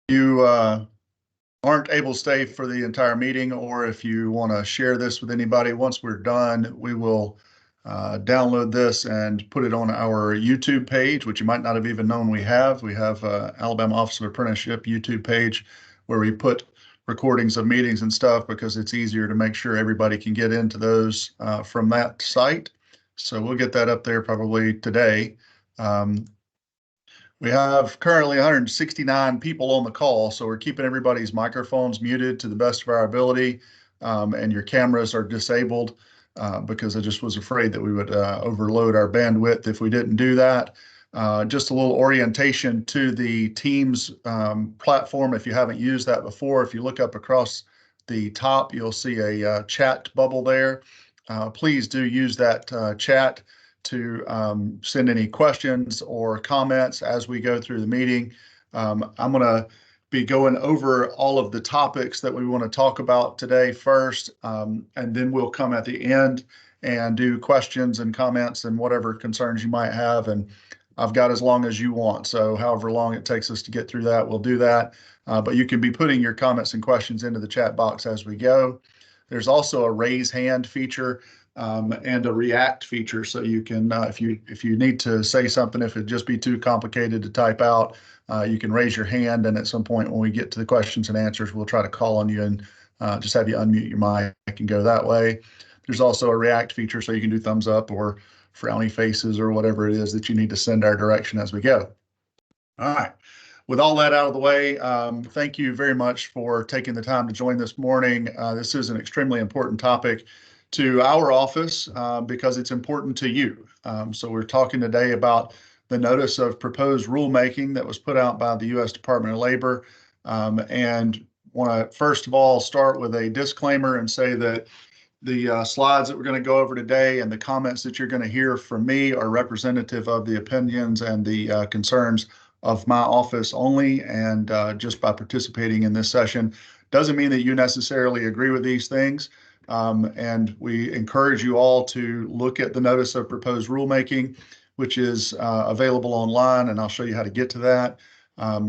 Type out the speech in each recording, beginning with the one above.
you aren't able to stay for the entire meeting, or if you want to share this with anybody, once we're done, we will download this and put it on our YouTube page, which you might not have even known we have. We have Alabama Office of Apprenticeship YouTube page where we put recordings of meetings and stuff because it's easier to make sure everybody can get into those from that site. So we'll get that up there probably today. We have currently 169 people on the call, so we're keeping everybody's microphones muted to the best of our ability, and your cameras are disabled because I just was afraid that we would overload our bandwidth if we didn't do that. Just a little orientation to the Teams platform if you haven't used that before. If you look up across the top, you'll see a chat bubble there. Please do use that chat to send any questions or comments as we go through the meeting. I'm going to be going over all of the topics that we want to talk about today first, and then we'll come at the end and do questions and comments and whatever concerns you might have. And I've got as long as you want, so however long it takes us to get through that, we'll do that. But you can be putting your comments and questions into the chat box as we go. There's also a raise hand feature and a react feature, so you can, if you need to say something, if it just be too complicated to type out, you can raise your hand, and at some point when we get to the questions and answers, we'll try to call on you and just have you unmute your mic and go that way. There's also a react feature, so you can do thumbs up or frowny faces or whatever it is that you need to send our direction as we go. All right. With all that out of the way, thank you very much for taking the time to join this morning. This is an extremely important topic to our office because it's important to you. So we're talking today about the notice of proposed rulemaking that was put out by the U.S. Department of Labor, and want to first of all start with a disclaimer and say that the slides that we're going to go over today and the comments that you're going to hear from me are representative of the opinions and the concerns of my office only, and just by participating in this session doesn't mean that you necessarily agree with these things. And we encourage you all to look at the notice of proposed rulemaking, which is available online, and I'll show you how to get to that.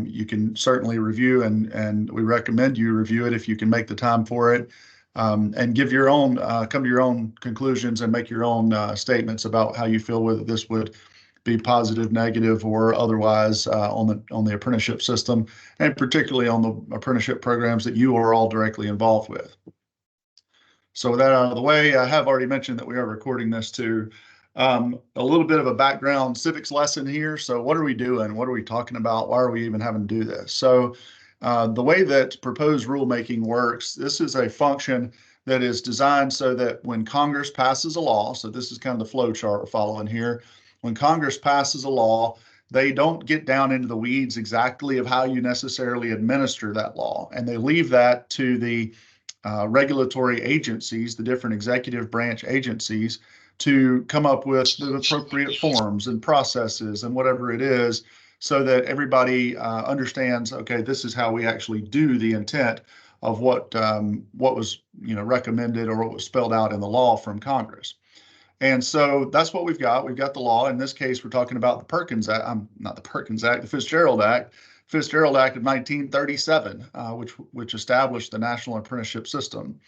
You can certainly review, and we recommend you review it if you can make the time for it, and give your own, come to your own conclusions and make your own statements about how you feel whether this would be positive, negative, or otherwise on the apprenticeship system, and particularly on the apprenticeship programs that you are all directly involved with. So with that out of the way, I have already mentioned that we are recording this too. A little bit of a background civics lesson here. So what are we doing? What are we talking about? Why are we even having to do this? So the way that proposed rulemaking works, this is a function that is designed so that when Congress passes a law, so this is kind of the flow chart we're following here, when Congress passes a law, they don't get down into the weeds exactly of how you necessarily administer that law, and they leave that to the regulatory agencies, the different executive branch agencies, to come up with the appropriate forms and processes and whatever it is, so that everybody understands, okay, this is how we actually do the intent of what was recommended or what was spelled out in the law from Congress. And so that's what we've got. We've got the law. In this case, we're talking about the Perkins Act, not the Perkins Act, the Fitzgerald Act. Fitzgerald Act of 1937, which established the National Apprenticeship System.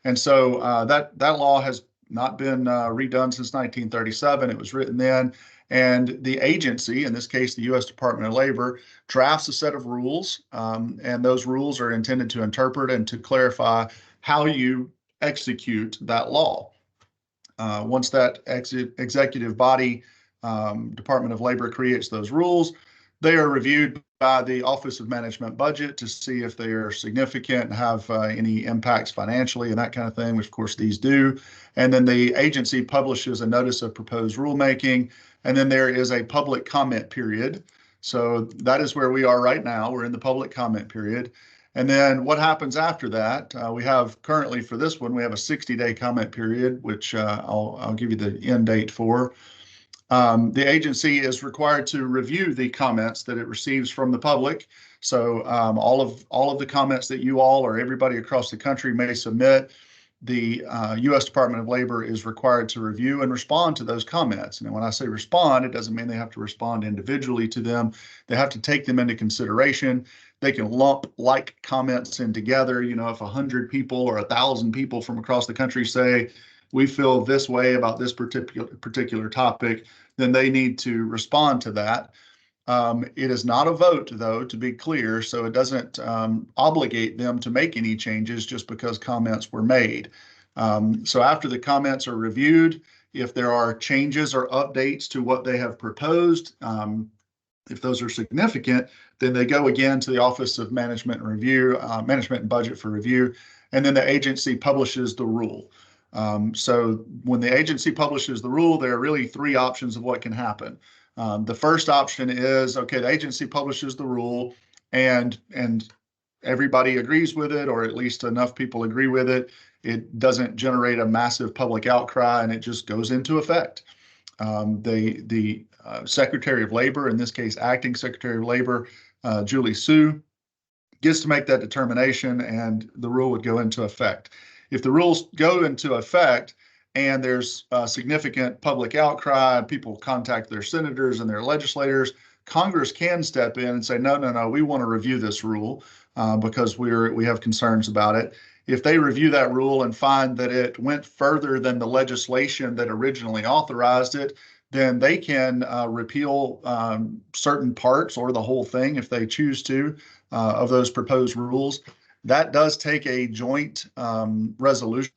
And so that law has not been redone since 1937. It was written then, and the agency, in this case, the U.S. Department of Labor, drafts a set of rules, and those rules are intended to interpret and to clarify how you execute that law. Once that executive body, Department of Labor, creates those rules, they are reviewed by the Office of Management Budget to see if they are significant and have any impacts financially and that kind of thing, which of course these do. And then the agency publishes a notice of proposed rulemaking, and then there is a public comment period. So that is where we are right now. We're in the public comment period. And then what happens after that? We have currently for this one, we have a 60-day comment period, which I'll give you the end date for. The agency is required to review the comments that it receives from the public. So all of the comments that you all or everybody across the country may submit, the U.S. Department of Labor is required to review and respond to those comments. And when I say respond, it doesn't mean they have to respond individually to them. They have to take them into consideration. They can lump like comments in together. You know, if 100 people or 1,000 people from across the country say, we feel this way about this particular topic, then they need to respond to that. It is not a vote, though, to be clear, so it doesn't obligate them to make any changes just because comments were made. So after the comments are reviewed, if there are changes or updates to what they have proposed, if those are significant, then they go again to the Office of Management and Review, Management and Budget for review, and then the agency publishes the rule. So when the agency publishes the rule, there are really three options of what can happen. The first option is, okay, the agency publishes the rule and everybody agrees with it, or at least enough people agree with it. It doesn't generate a massive public outcry and it just goes into effect. The Secretary of Labor, in this case, Acting Secretary of Labor, Julie Sue, gets to make that determination and the rule would go into effect. If the rules go into effect and there's a significant public outcry, people contact their senators and their legislators, Congress can step in and say, no, no, no, we want to review this rule because we have concerns about it. If they review that rule and find that it went further than the legislation that originally authorized it, then they can repeal certain parts or the whole thing if they choose to of those proposed rules. That does take a joint resolution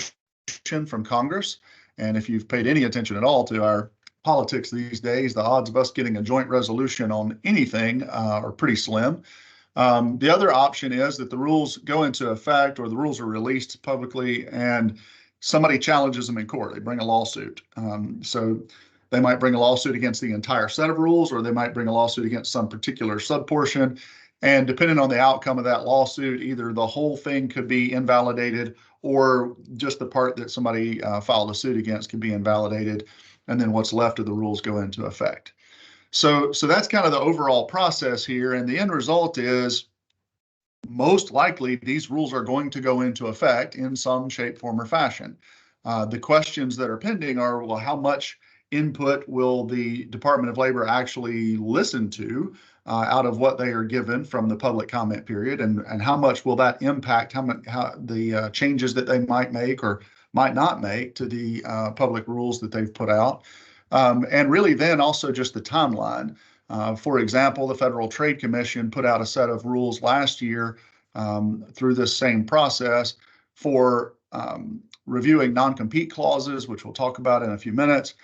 from Congress. And if you've paid any attention at all to our politics these days, the odds of us getting a joint resolution on anything are pretty slim. The other option is that the rules go into effect or the rules are released publicly and somebody challenges them in court. They bring a lawsuit. So they might bring a lawsuit against the entire set of rules, or they might bring a lawsuit against some particular subportion. And depending on the outcome of that lawsuit, either the whole thing could be invalidated or just the part that somebody filed a suit against could be invalidated. And then what's left of the rules go into effect. So that's kind of the overall process here. And the end result is most likely these rules are going to go into effect in some shape, form, or fashion. The questions that are pending are, well, how much input will the Department of Labor actually listen to out of what they are given from the public comment period, and how much will that impact how the changes that they might make or might not make to the public rules that they've put out, and really then also just the timeline. For example, the Federal Trade Commission put out a set of rules last year through this same process for reviewing non-compete clauses, which we'll talk about in a few minutes.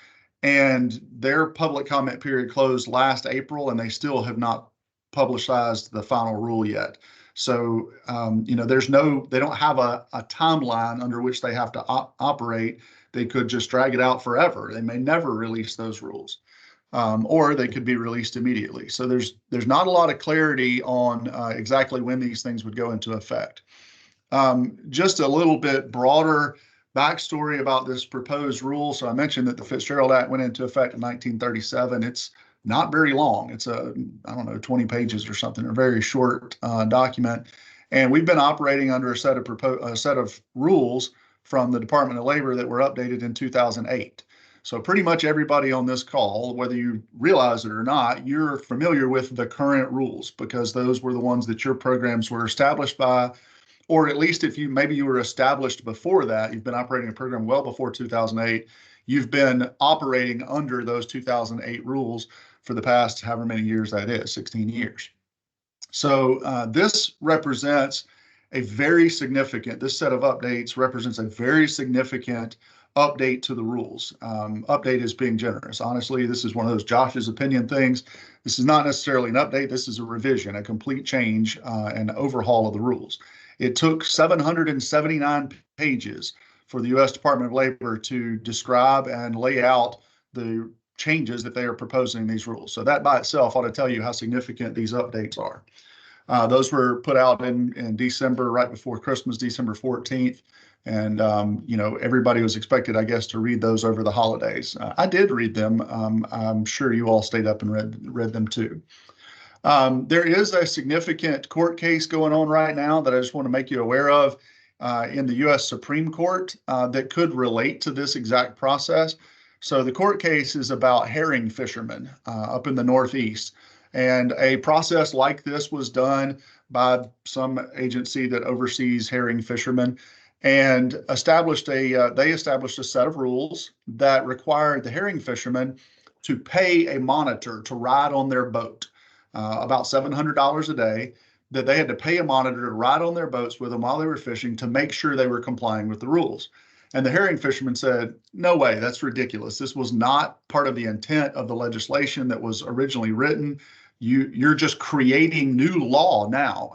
And their public comment period closed last April, and they still have not publicized the final rule yet. So, they don't have a timeline under which they have to operate. They could just drag it out forever. They may never release those rules, or they could be released immediately. So there's not a lot of clarity on exactly when these things would go into effect. Just a little bit broader backstory about this proposed rule. So I mentioned that the Fitzgerald Act went into effect in 1937. It's not very long. It's 20 pages or something, a very short document. And we've been operating under a set of rules from the Department of Labor that were updated in 2008. So pretty much everybody on this call, whether you realize it or not, you're familiar with the current rules because those were the ones that your programs were established by. Or at least if you were established before that, you've been operating a program well before 2008, you've been operating under those 2008 rules for the past however many years that is, 16 years. So this represents this set of updates represents a very significant update to the rules. Update is being generous. Honestly, this is one of those Josh's opinion things. This is not necessarily an update. This is a revision, a complete change and overhaul of the rules. It took 779 pages for the U.S. Department of Labor to describe and lay out the changes that they are proposing in these rules. So that by itself ought to tell you how significant these updates are. Those were put out in December, right before Christmas, December 14th. And, everybody was expected, I guess, to read those over the holidays. I did read them. I'm sure you all stayed up and read them too. There is a significant court case going on right now that I just want to make you aware of. in the U.S. Supreme Court that could relate to this exact process. So the court case is about herring fishermen up in the Northeast. And a process like this was done by some agency that oversees herring fishermen and they established a set of rules that required the herring fishermen to pay a monitor to ride on their boat, about $700 a day, that they had to pay a monitor to ride on their boats with them while they were fishing to make sure they were complying with the rules. And the herring fishermen said, no way, that's ridiculous. This was not part of the intent of the legislation that was originally written. You're just creating new law now,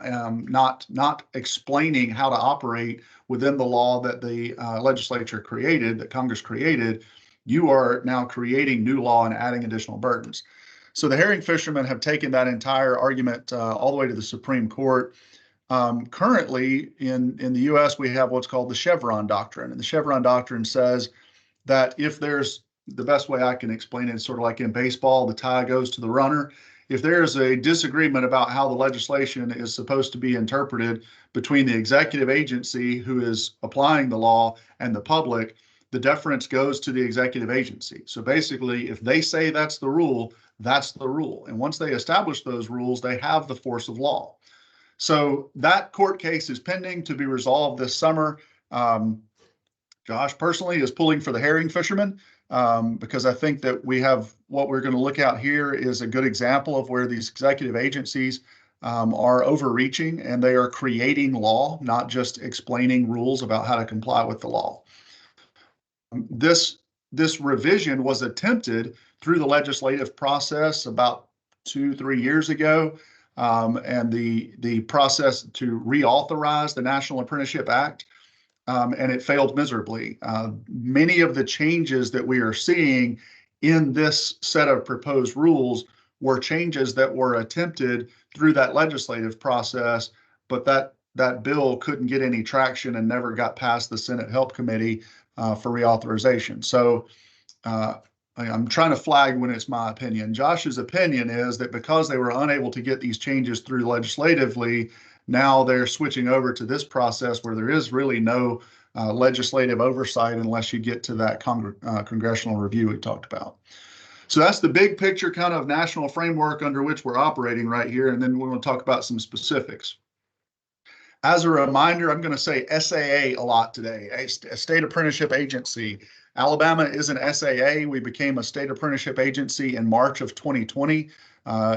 not explaining how to operate within the law that the legislature created, that Congress created. You are now creating new law and adding additional burdens. So the herring fishermen have taken that entire argument all the way to the Supreme Court. Currently, in the U.S., we have what's called the Chevron Doctrine. And the Chevron Doctrine says that if there's, the best way I can explain it is sort of like in baseball, the tie goes to the runner. If there's a disagreement about how the legislation is supposed to be interpreted between the executive agency who is applying the law and the public, the deference goes to the executive agency. So basically, if they say that's the rule, that's the rule. And once they establish those rules, they have the force of law. So that court case is pending to be resolved this summer. Josh personally is pulling for the herring fishermen because I think that we have what we're going to look at here is a good example of where these executive agencies are overreaching and they are creating law, not just explaining rules about how to comply with the law. This revision was attempted through the legislative process about 2-3 years ago, and the process to reauthorize the National Apprenticeship Act, and it failed miserably. Many of the changes that we are seeing in this set of proposed rules were changes that were attempted through that legislative process, but that bill couldn't get any traction and never got past the Senate Help Committee for reauthorization. So I'm trying to flag when it's my opinion. Josh's opinion is that because they were unable to get these changes through legislatively, now they're switching over to this process where there is really no legislative oversight unless you get to that congressional review we talked about. So that's the big picture kind of national framework under which we're operating right here. And then we're going to talk about some specifics. As a reminder, I'm going to say SAA a lot today, a state apprenticeship agency. Alabama is an SAA. We became a state apprenticeship agency in March of 2020.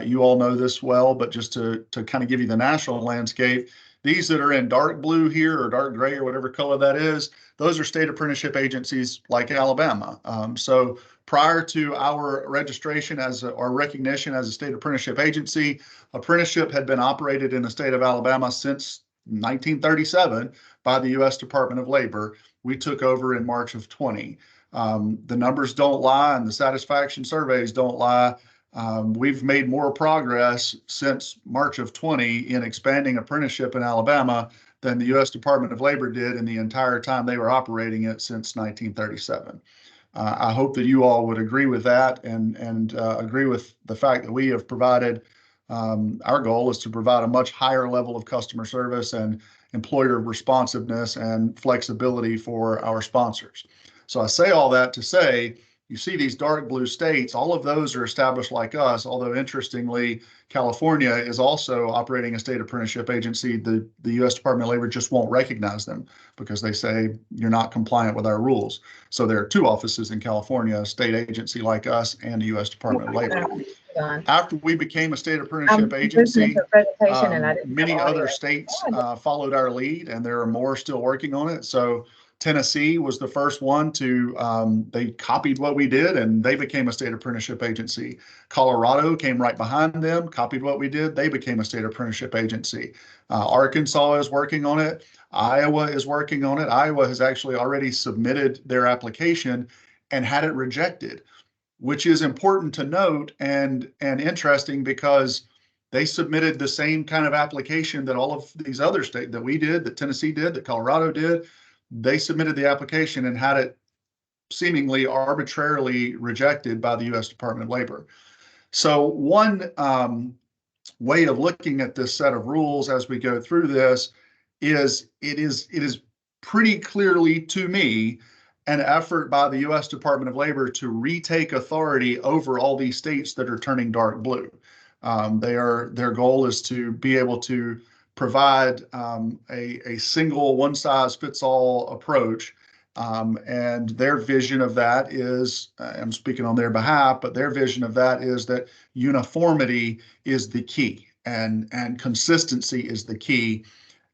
You all know this well, but just to kind of give you the national landscape, these that are in dark blue here or dark gray or whatever color that is, those are state apprenticeship agencies like Alabama. So prior to our registration or recognition as a state apprenticeship agency, apprenticeship had been operated in the state of Alabama since 1937 by the U.S. Department of Labor. We took over in March of 20. The numbers don't lie and the satisfaction surveys don't lie. We've made more progress since March of 20 in expanding apprenticeship in Alabama than the U.S. Department of Labor did in the entire time they were operating it since 1937. I hope that you all would agree with that and agree with the fact that we have provided our goal is to provide a much higher level of customer service and employer responsiveness and flexibility for our sponsors. So I say all that to say, you see these dark blue states, all of those are established like us, although interestingly, California is also operating a state apprenticeship agency. The U.S. Department of Labor just won't recognize them because they say you're not compliant with our rules. So there are two offices in California, a state agency like us and the U.S. Department of Labor. After we became a state apprenticeship agency, many other states followed our lead, and there are more still working on it. So Tennessee was the first one to, they copied what we did and they became a state apprenticeship agency. Colorado came right behind them, copied what we did, they became a state apprenticeship agency. Arkansas is working on it. Iowa is working on it. Iowa has actually already submitted their application and had it rejected, which is important to note and interesting because they submitted the same kind of application that all of these other states, that we did, that Tennessee did, that Colorado did. They submitted the application and had it seemingly arbitrarily rejected by the U.S. Department of Labor. So one way of looking at this set of rules as we go through this is it is pretty clearly to me an effort by the U.S. Department of Labor to retake authority over all these states that are turning dark blue. Their goal is to be able to provide a single one-size-fits-all approach. And their vision of that is, I'm speaking on their behalf, but their vision of that is that uniformity is the key and consistency is the key.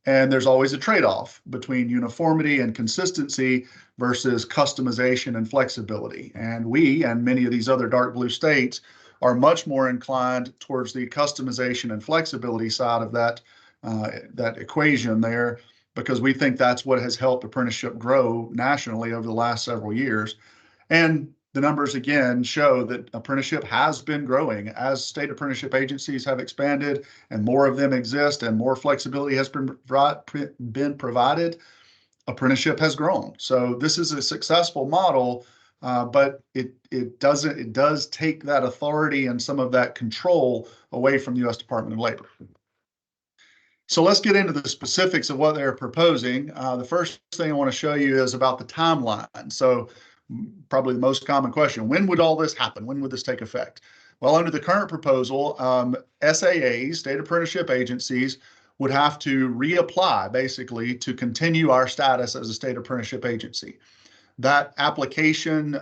And there's always a trade-off between uniformity and consistency versus customization and flexibility. And we and many of these other dark blue states are much more inclined towards the customization and flexibility side of that equation there, because we think that's what has helped apprenticeship grow nationally over the last several years. And the numbers again show that apprenticeship has been growing as state apprenticeship agencies have expanded and more of them exist and more flexibility has been provided. Apprenticeship has grown. So this is a successful model, but it does take that authority and some of that control away from the U.S. Department of Labor. So let's get into the specifics of what they're proposing. The first thing I want to show you is about the timeline. So probably the most common question, when would all this happen? When would this take effect? Well, under the current proposal, SAAs, state apprenticeship agencies, would have to reapply basically to continue our status as a state apprenticeship agency. That application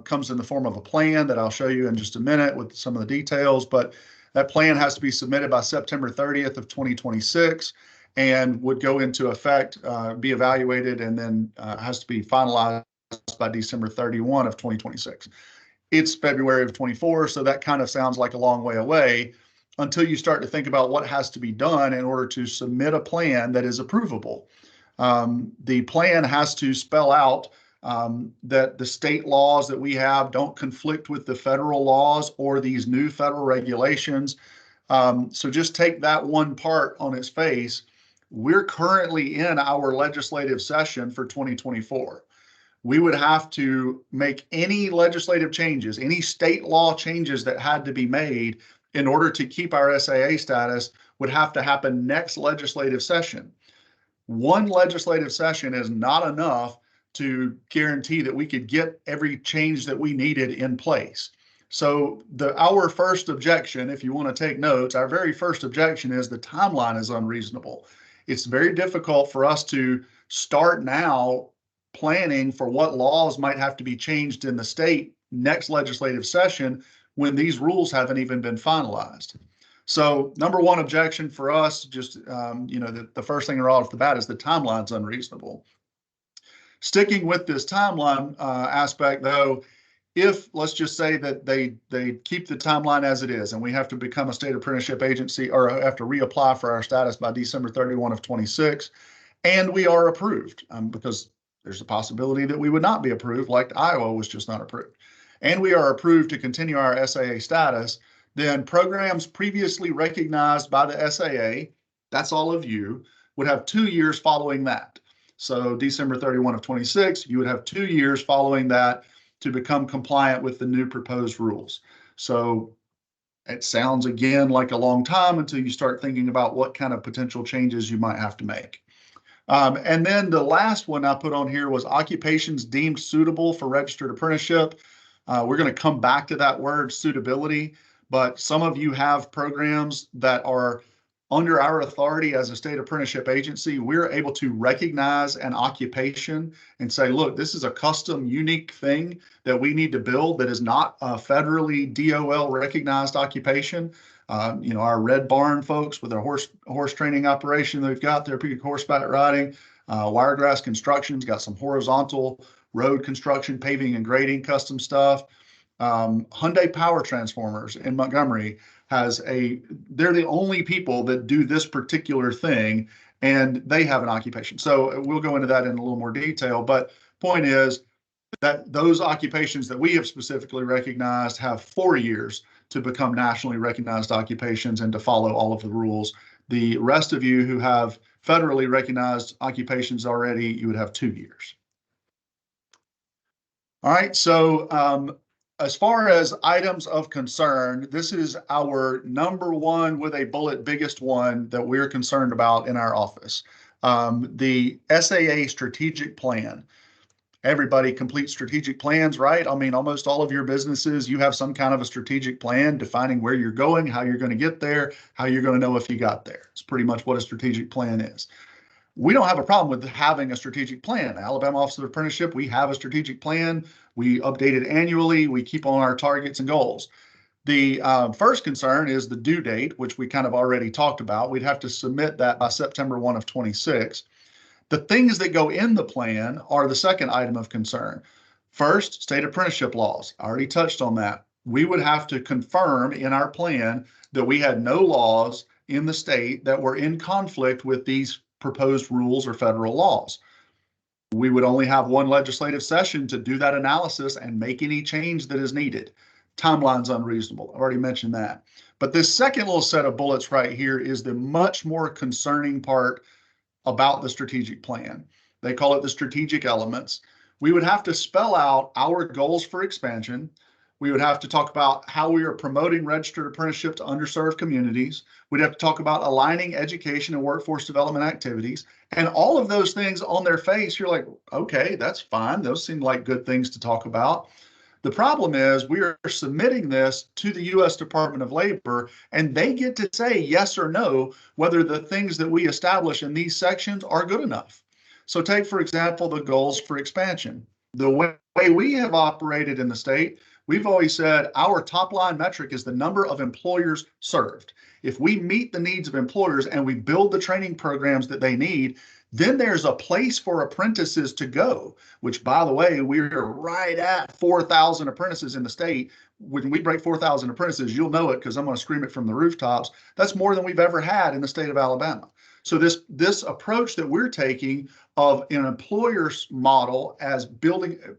comes in the form of a plan that I'll show you in just a minute with some of the details, but that plan has to be submitted by September 30th of 2026 and would go into effect, be evaluated, and then has to be finalized by December 31 of 2026. It's February of 24, so that kind of sounds like a long way away until you start to think about what has to be done in order to submit a plan that is approvable. The plan has to spell out that the state laws that we have don't conflict with the federal laws or these new federal regulations. So just take that one part on its face. We're currently in our legislative session for 2024. We would have to make any legislative changes, any state law changes that had to be made in order to keep our SAA status would have to happen next legislative session. One legislative session is not enough to guarantee that we could get every change that we needed in place. So our first objection, if you want to take notes, our very first objection is the timeline is unreasonable. It's very difficult for us to start now planning for what laws might have to be changed in the state next legislative session when these rules haven't even been finalized. So number one objection for us, just the first thing right off the bat is the timeline's unreasonable. Sticking with this timeline aspect, though, if let's just say that they keep the timeline as it is and we have to become a state apprenticeship agency or have to reapply for our status by December 31 of 26, and we are approved, because there's a possibility that we would not be approved, like Iowa was just not approved, and we are approved to continue our SAA status, then programs previously recognized by the SAA, that's all of you, would have 2 years following that. So December 31 of 26, you would have 2 years following that to become compliant with the new proposed rules. So it sounds again like a long time until you start thinking about what kind of potential changes you might have to make. And then the last one I put on here was occupations deemed suitable for registered apprenticeship. We're going to come back to that word suitability, but some of you have programs that are under our authority as a state apprenticeship agency. We're able to recognize an occupation and say, look, this is a custom, unique thing that we need to build that is not a federally DOL recognized occupation. Our Red Barn folks with their horse training operation that we've got, therapeutic horseback riding, Wiregrass Construction's got some horizontal road construction, paving and grading custom stuff. Hyundai Power Transformers in Montgomery they're the only people that do this particular thing, and they have an occupation. So we'll go into that in a little more detail, but point is that those occupations that we have specifically recognized have 4 years to become nationally recognized occupations and to follow all of the rules. The rest of you who have federally recognized occupations already, you would have 2 years. All right, so as far as items of concern, this is our number one with a bullet biggest one that we're concerned about in our office. The SAA strategic plan. Everybody completes strategic plans, right? I mean, almost all of your businesses, you have some kind of a strategic plan defining where you're going, how you're going to get there, how you're going to know if you got there. It's pretty much what a strategic plan is. We don't have a problem with having a strategic plan. Alabama Office of Apprenticeship, we have a strategic plan. We update it annually. We keep on our targets and goals. The first concern is the due date, which we kind of already talked about. We'd have to submit that by September 1 of 26. The things that go in the plan are the second item of concern. First, state apprenticeship laws. I already touched on that. We would have to confirm in our plan that we had no laws in the state that were in conflict with these proposed rules or federal laws. We would only have one legislative session to do that analysis and make any change that is needed. Timeline's unreasonable. I've already mentioned that. But this second little set of bullets right here is the much more concerning part about the strategic plan. They call it the strategic elements. We would have to spell out our goals for expansion. We would have to talk about how we are promoting registered apprenticeship to underserved communities. We'd have to talk about aligning education and workforce development activities. And all of those things on their face, you're like, okay, that's fine. Those seem like good things to talk about. The problem is we are submitting this to the U.S. Department of Labor, and they get to say yes or no whether the things that we establish in these sections are good enough. So take, for example, the goals for expansion. The way we have operated in the state, we've always said our top line metric is the number of employers served. If we meet the needs of employers and we build the training programs that they need, then there's a place for apprentices to go, which, by the way, we're right at 4,000 apprentices in the state. When we break 4,000 apprentices, you'll know it because I'm going to scream it from the rooftops. That's more than we've ever had in the state of Alabama. So this approach that we're taking of an employer's model as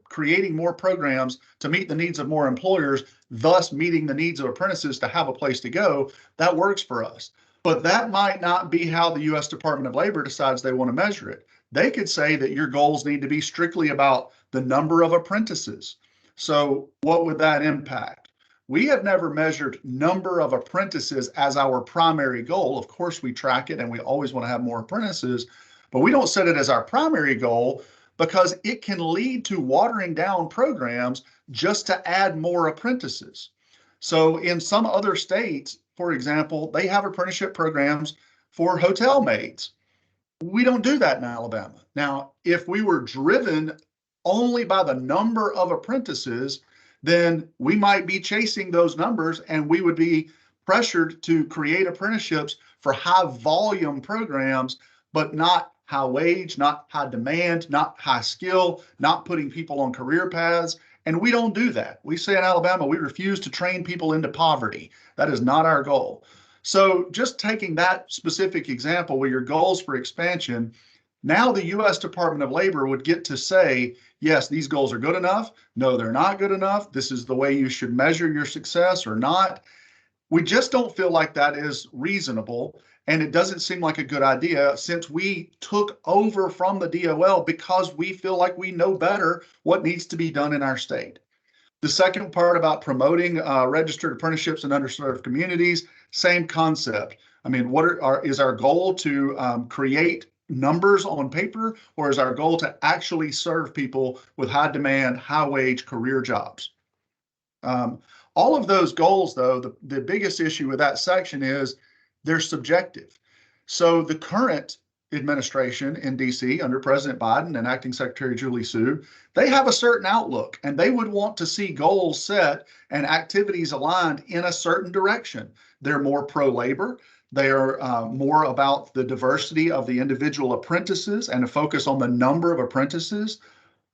creating more programs to meet the needs of more employers, thus meeting the needs of apprentices to have a place to go, that works for us. But that might not be how the U.S. Department of Labor decides they want to measure it. They could say that your goals need to be strictly about the number of apprentices. So what would that impact? We have never measured number of apprentices as our primary goal. Of course, we track it and we always want to have more apprentices, but we don't set it as our primary goal because it can lead to watering down programs just to add more apprentices. So in some other states, for example, they have apprenticeship programs for hotel maids. We don't do that in Alabama. Now, if we were driven only by the number of apprentices, then we might be chasing those numbers and we would be pressured to create apprenticeships for high volume programs, but not high wage, not high demand, not high skill, not putting people on career paths. And we don't do that. We say in Alabama, we refuse to train people into poverty. That is not our goal. So just taking that specific example with your goals for expansion, now the U.S. Department of Labor would get to say, yes, these goals are good enough. No, they're not good enough. This is the way you should measure your success or not. We just don't feel like that is reasonable. And it doesn't seem like a good idea since we took over from the DOL because we feel like we know better what needs to be done in our state. The second part about promoting registered apprenticeships in underserved communities, same concept. I mean, is our goal to create numbers on paper, or is our goal to actually serve people with high demand, high wage career jobs? All of those goals, though, the biggest issue with that section is they're subjective. So the current administration in DC under President Biden and Acting Secretary Julie Su, they have a certain outlook and they would want to see goals set and activities aligned in a certain direction. They're more pro-labor. They are more about the diversity of the individual apprentices and a focus on the number of apprentices.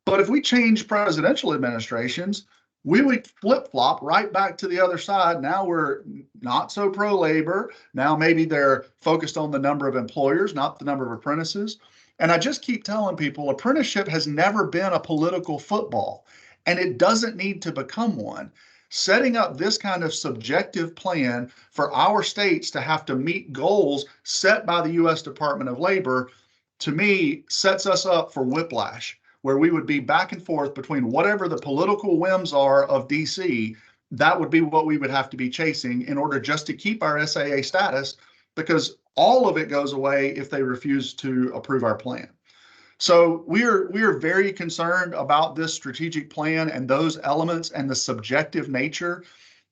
But if we change presidential administrations, we would flip-flop right back to the other side. Now we're not so pro-labor. Now maybe they're focused on the number of employers, not the number of apprentices. And I just keep telling people apprenticeship has never been a political football, and it doesn't need to become one. Setting up this kind of subjective plan for our states to have to meet goals set by the U.S. Department of Labor, to me, sets us up for whiplash, where we would be back and forth between whatever the political whims are of DC. That would be what we would have to be chasing in order just to keep our SAA status, because All of it goes away if they refuse to approve our plan. So we are very concerned about this strategic plan and those elements and the subjective nature.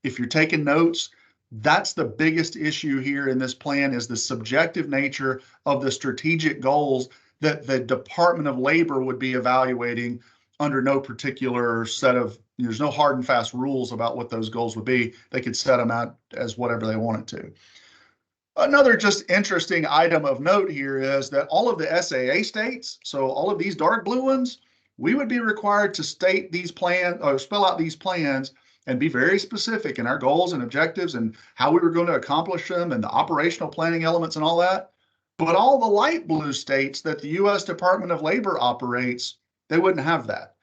If you're taking notes, that's the biggest issue here in this plan, is the subjective nature of the strategic goals that the Department of Labor would be evaluating under no particular set of, there's no hard and fast rules about what those goals would be. They could set them out as whatever they wanted to. Another just interesting item of note here is that all of the SAA states, so all of these dark blue ones, we would be required to state these plans or spell out these plans and be very specific in our goals and objectives and how we were going to accomplish them and the operational planning elements and all that. But all the light blue states that the U.S. Department of Labor operates, they wouldn't have that.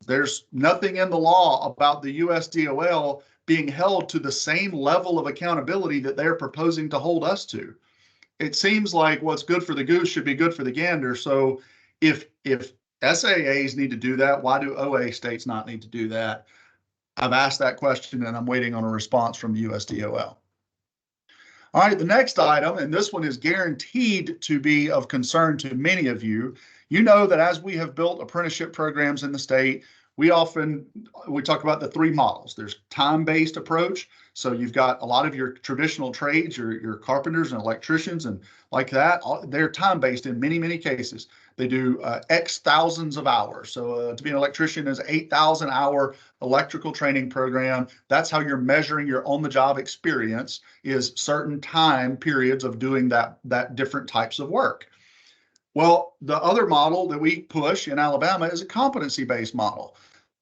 There's nothing in the law about the U.S. DOL being held to the same level of accountability that they're proposing to hold us to. It seems like what's good for the goose should be good for the gander. So if SAAs need to do that, why do OA states not need to do that? I've asked that question and I'm waiting on a response from the USDOL. All right, the next item, and this one is guaranteed to be of concern to many of you. You know that as we have built apprenticeship programs in the state, we talk about the three models. There's time-based approach. So you've got a lot of your traditional trades, your carpenters and electricians and like that. They're time-based in many, many cases. They do X thousands of hours. So to be an electrician is 8,000 hour electrical training program. That's how you're measuring your on-the-job experience, is certain time periods of doing that different types of work. Well, the other model that we push in Alabama is a competency-based model.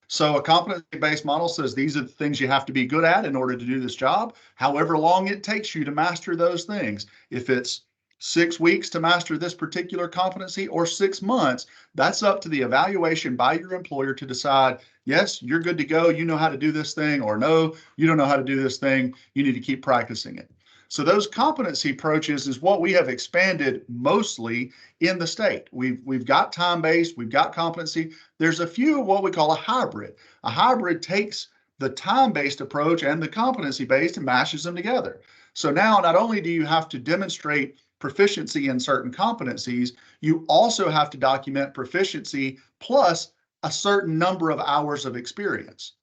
So a competency-based model says these are the things you have to be good at in order to do this job, however long it takes you to master those things. If it's 6 weeks to master this particular competency or 6 months, that's up to the evaluation by your employer to decide, yes, you're good to go, you know how to do this thing, or no, you don't know how to do this thing, you need to keep practicing it. So those competency approaches is what we have expanded mostly in the state. We've got time-based, we've got competency. There's a few of what we call a hybrid. A hybrid takes the time-based approach and the competency-based and mashes them together. So now not only do you have to demonstrate proficiency in certain competencies, you also have to document proficiency plus a certain number of hours of experience.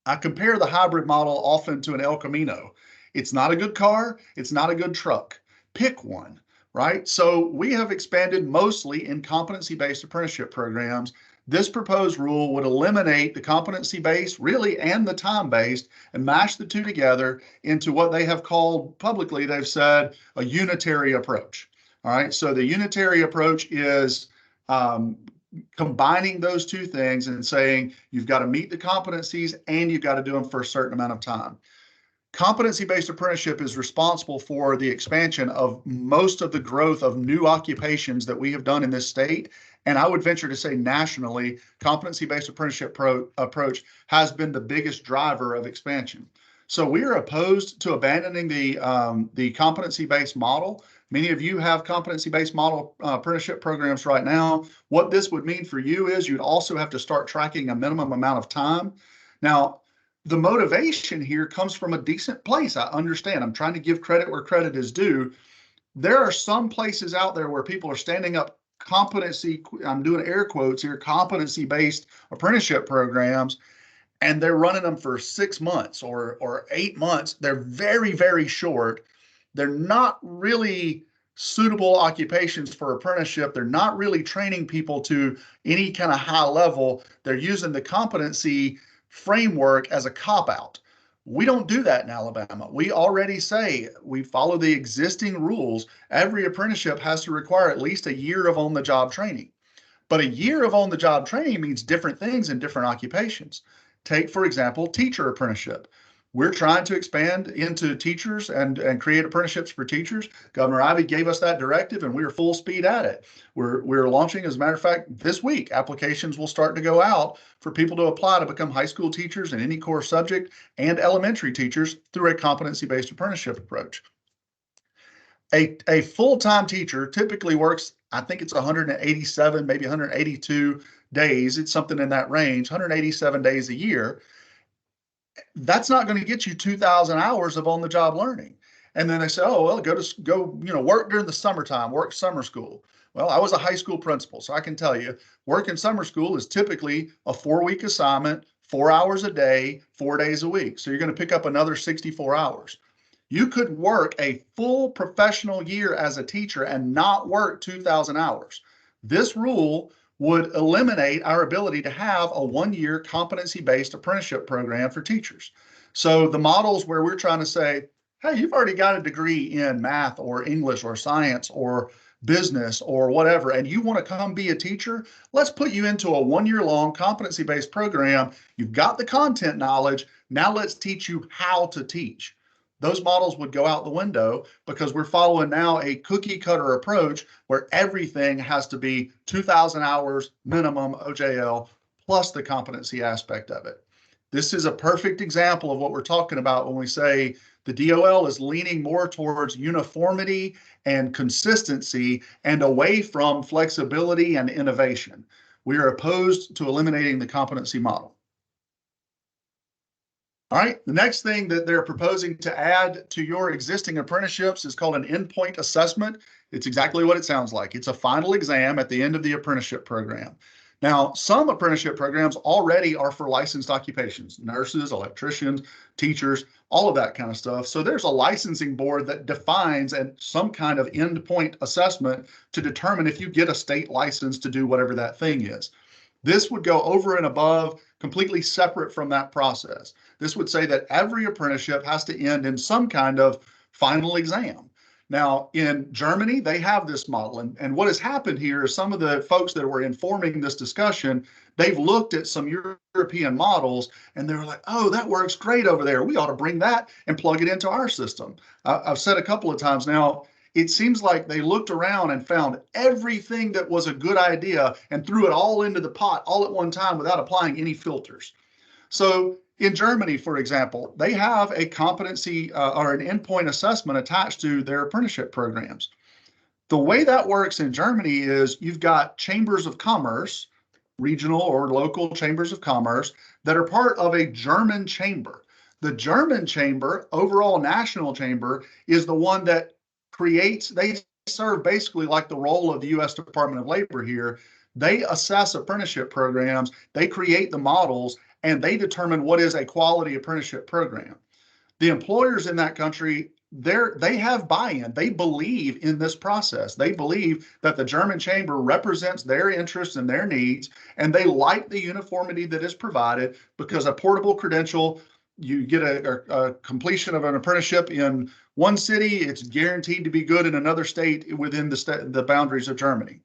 I compare the hybrid model often to an El Camino. It's not a good car. It's not a good truck. Pick one, right? So we have expanded mostly in competency-based apprenticeship programs. This proposed rule would eliminate the competency-based, really, and the time-based, and mash the two together into what they have called publicly, they've said, a unitary approach. All right, so the unitary approach is combining those two things and saying you've got to meet the competencies and you've got to do them for a certain amount of time. Competency-based apprenticeship is responsible for the expansion of most of the growth of new occupations that we have done in this state. And I would venture to say nationally, competency-based apprenticeship approach has been the biggest driver of expansion. So we are opposed to abandoning the competency-based model. Many of you have competency-based model apprenticeship programs right now. What this would mean for you is you'd also have to start tracking a minimum amount of time. Now, the motivation here comes from a decent place. I understand. I'm trying to give credit where credit is due. There are some places out there where people are standing up competency, I'm doing air quotes here, competency-based apprenticeship programs, and they're running them for 6 months or 8 months. They're very, very short. They're not really suitable occupations for apprenticeship. They're not really training people to any kind of high level. They're using the competency framework as a cop-out. We don't do that in Alabama. We already say we follow the existing rules. Every apprenticeship has to require at least a year of on-the-job training. But a year of on-the-job training means different things in different occupations. Take, for example, teacher apprenticeship. We're trying to expand into teachers and create apprenticeships for teachers. Governor Ivey gave us that directive and we are full speed at it. We're launching, as a matter of fact, this week, applications will start to go out for people to apply to become high school teachers in any core subject and elementary teachers through a competency-based apprenticeship approach. A full-time teacher typically works, I think it's 187, maybe 182 days. It's something in that range, 187 days a year. That's not going to get you 2,000 hours of on-the-job learning. And then they say, oh, well, work during the summertime, work summer school. Well, I was a high school principal, so I can tell you, work in summer school is typically a 4-week assignment, 4 hours a day, 4 days a week. So you're going to pick up another 64 hours. You could work a full professional year as a teacher and not work 2,000 hours. This rule would eliminate our ability to have a 1-year competency-based apprenticeship program for teachers. So the models where we're trying to say, hey, you've already got a degree in math or English or science or business or whatever, and you want to come be a teacher, let's put you into a 1-year long competency-based program. You've got the content knowledge. Now let's teach you how to teach. Those models would go out the window because we're following now a cookie cutter approach where everything has to be 2,000 hours minimum OJL plus the competency aspect of it. This is a perfect example of what we're talking about when we say the DOL is leaning more towards uniformity and consistency and away from flexibility and innovation. We are opposed to eliminating the competency model. All right, the next thing that they're proposing to add to your existing apprenticeships is called an endpoint assessment. It's exactly what it sounds like. It's a final exam at the end of the apprenticeship program. Now, some apprenticeship programs already are for licensed occupations, nurses, electricians, teachers, all of that kind of stuff. So there's a licensing board that defines some kind of endpoint assessment to determine if you get a state license to do whatever that thing is. This would go over and above, completely separate from that process. This would say that every apprenticeship has to end in some kind of final exam. Now, in Germany, they have this model. And what has happened here is some of the folks that were informing this discussion, they've looked at some European models and they're like, oh, that works great over there. We ought to bring that and plug it into our system. I've said a couple of times now, it seems like they looked around and found everything that was a good idea and threw it all into the pot all at one time without applying any filters. So in Germany, for example, they have a competency or an endpoint assessment attached to their apprenticeship programs. The way that works in Germany is you've got chambers of commerce, regional or local chambers of commerce, that are part of a German chamber. The German chamber, overall national chamber, is the one that they serve basically like the role of the U.S. Department of Labor here. They assess apprenticeship programs, they create the models, and they determine what is a quality apprenticeship program. The employers in that country, they have buy-in. They believe in this process. They believe that the German chamber represents their interests and their needs, and they like the uniformity that is provided because a portable credential, you get a completion of an apprenticeship in one city, it's guaranteed to be good in another state within the boundaries of Germany.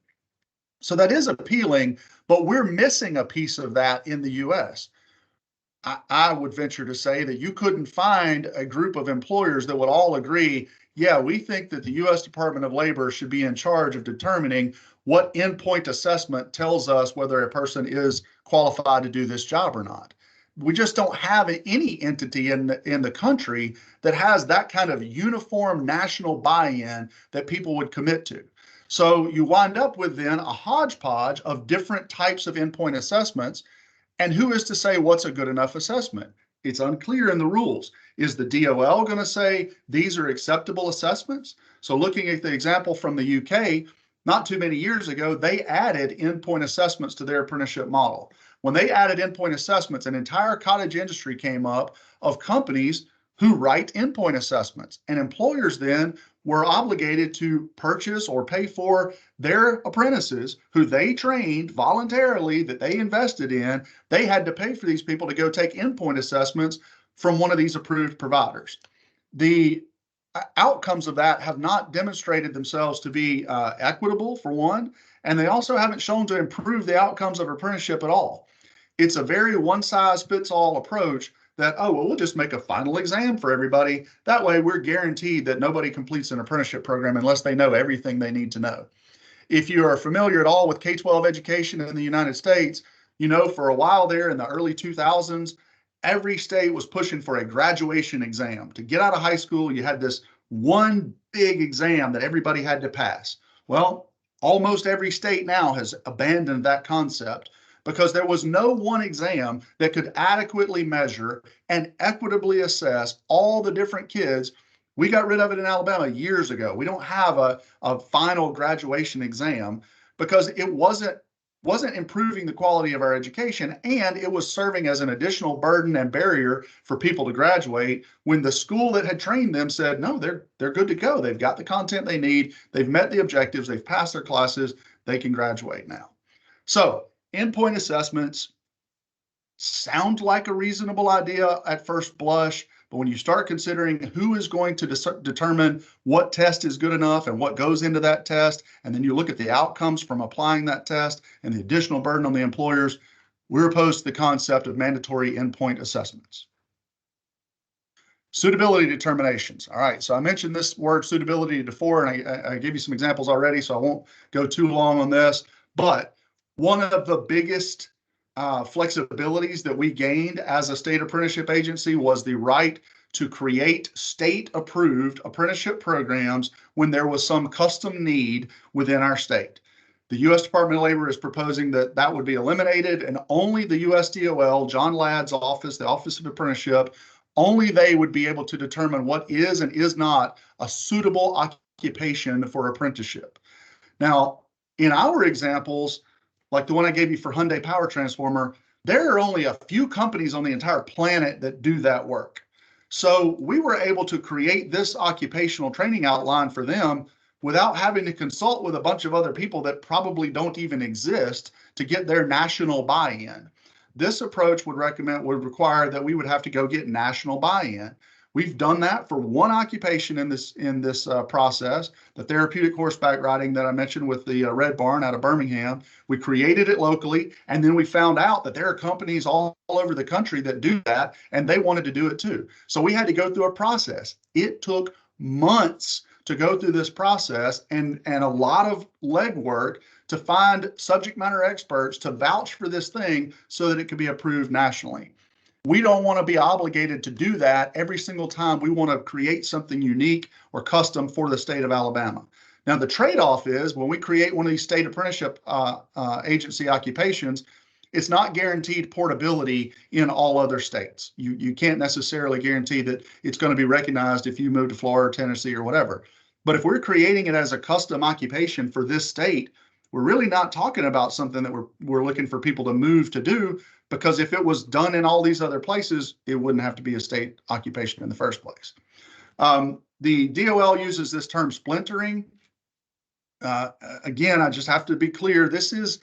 So that is appealing, but we're missing a piece of that in the U.S. I would venture to say that you couldn't find a group of employers that would all agree, yeah, we think that the U.S. Department of Labor should be in charge of determining what endpoint assessment tells us whether a person is qualified to do this job or not. We just don't have any entity in the country that has that kind of uniform national buy-in that people would commit to. So you wind up with then a hodgepodge of different types of endpoint assessments. And who is to say what's a good enough assessment? It's unclear in the rules. Is the DOL going to say these are acceptable assessments? So looking at the example from the UK, not too many years ago, they added endpoint assessments to their apprenticeship model. When they added endpoint assessments, an entire cottage industry came up of companies who write endpoint assessments. And employers then were obligated to purchase or pay for their apprentices who they trained voluntarily, that they invested in. They had to pay for these people to go take endpoint assessments from one of these approved providers. The outcomes of that have not demonstrated themselves to be equitable, for one, and they also haven't shown to improve the outcomes of apprenticeship at all. It's a very one-size-fits-all approach that, oh, well, we'll just make a final exam for everybody. That way we're guaranteed that nobody completes an apprenticeship program unless they know everything they need to know. If you are familiar at all with K-12 education in the United States, you know, for a while there in the early 2000s, every state was pushing for a graduation exam. To get out of high school, you had this one big exam that everybody had to pass. Well, almost every state now has abandoned that concept because there was no one exam that could adequately measure and equitably assess all the different kids We got rid of it in Alabama years ago. We don't have a final graduation exam because it wasn't improving the quality of our education, and it was serving as an additional burden and barrier for people to graduate when the school that had trained them said, no, they're good to go. They've got the content they need. They've met the objectives. They've passed their classes. They can graduate now. So endpoint assessments sound like a reasonable idea at first blush, but when you start considering who is going to determine what test is good enough and what goes into that test, and then you look at the outcomes from applying that test and the additional burden on the employers, we're opposed to the concept of mandatory endpoint assessments. Suitability determinations. All right, so I mentioned this word suitability before, and I gave you some examples already, so I won't go too long on this, but one of the biggest flexibilities that we gained as a state apprenticeship agency was the right to create state-approved apprenticeship programs when there was some custom need within our state. The U.S. Department of Labor is proposing that that would be eliminated, and only the USDOL, John Ladd's office, the Office of Apprenticeship, only they would be able to determine what is and is not a suitable occupation for apprenticeship. Now, in our examples, like the one I gave you for Hyundai Power Transformer, there are only a few companies on the entire planet that do that work. So we were able to create this occupational training outline for them without having to consult with a bunch of other people that probably don't even exist to get their national buy-in. This approach would require that we would have to go get national buy-in. We've done that for one occupation in this process, the therapeutic horseback riding that I mentioned with the Red Barn out of Birmingham. We created it locally, and then we found out that there are companies all over the country that do that, and they wanted to do it too. So we had to go through a process. It took months to go through this process and a lot of legwork to find subject matter experts to vouch for this thing so that it could be approved nationally. We don't want to be obligated to do that every single time we want to create something unique or custom for the state of Alabama. Now, the trade-off is when we create one of these state apprenticeship agency occupations, it's not guaranteed portability in all other states. You can't necessarily guarantee that it's going to be recognized if you move to Florida, Tennessee, or whatever. But if we're creating it as a custom occupation for this state, we're really not talking about something that we're looking for people to move to do, because if it was done in all these other places, it wouldn't have to be a state occupation in the first place. The DOL uses this term splintering. Again, I just have to be clear, this is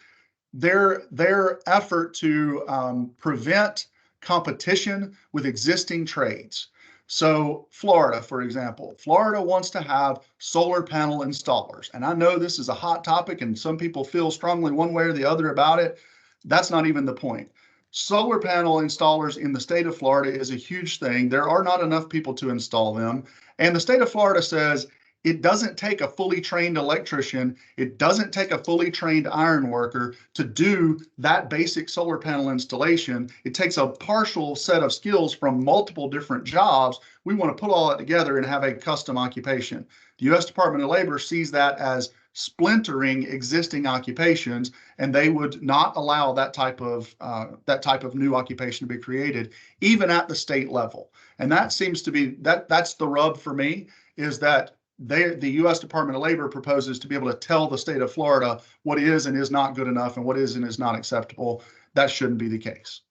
their effort to prevent competition with existing trades. So Florida, for example, Florida wants to have solar panel installers. And I know this is a hot topic and some people feel strongly one way or the other about it. That's not even the point. Solar panel installers in the state of Florida is a huge thing. There are not enough people to install them. And the state of Florida says it doesn't take a fully trained electrician, it doesn't take a fully trained iron worker to do that basic solar panel installation. It takes a partial set of skills from multiple different jobs. We want to put all that together and have a custom occupation. The U.S. Department of Labor sees that as splintering existing occupations, and they would not allow that type of new occupation to be created, even at the state level. And that seems to be that's the rub for me, is that the U.S. Department of Labor proposes to be able to tell the state of Florida what is and is not good enough and what is and is not acceptable. That shouldn't be the case.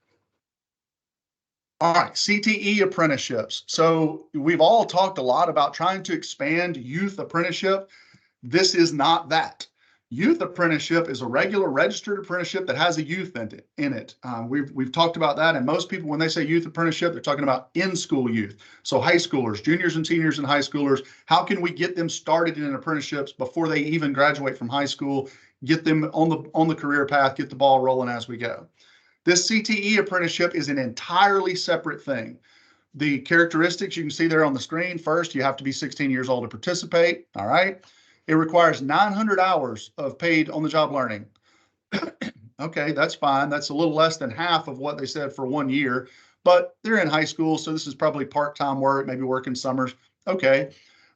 All right, CTE apprenticeships. So we've all talked a lot about trying to expand youth apprenticeship. This is not that. Youth apprenticeship is a regular registered apprenticeship that has a youth in it. We've talked about that, and most people, when they say youth apprenticeship, they're talking about in-school youth. So high schoolers, juniors and seniors and high schoolers, how can we get them started in apprenticeships before they even graduate from high school, get them on the career path, get the ball rolling as we go. This CTE apprenticeship is an entirely separate thing. The characteristics you can see there on the screen. First, you have to be 16 years old to participate. All right. It requires 900 hours of paid on-the-job learning. Okay, that's fine. That's a little less than half of what they said for 1 year, but they're in high school, so this is probably part-time work, maybe working summers. Okay,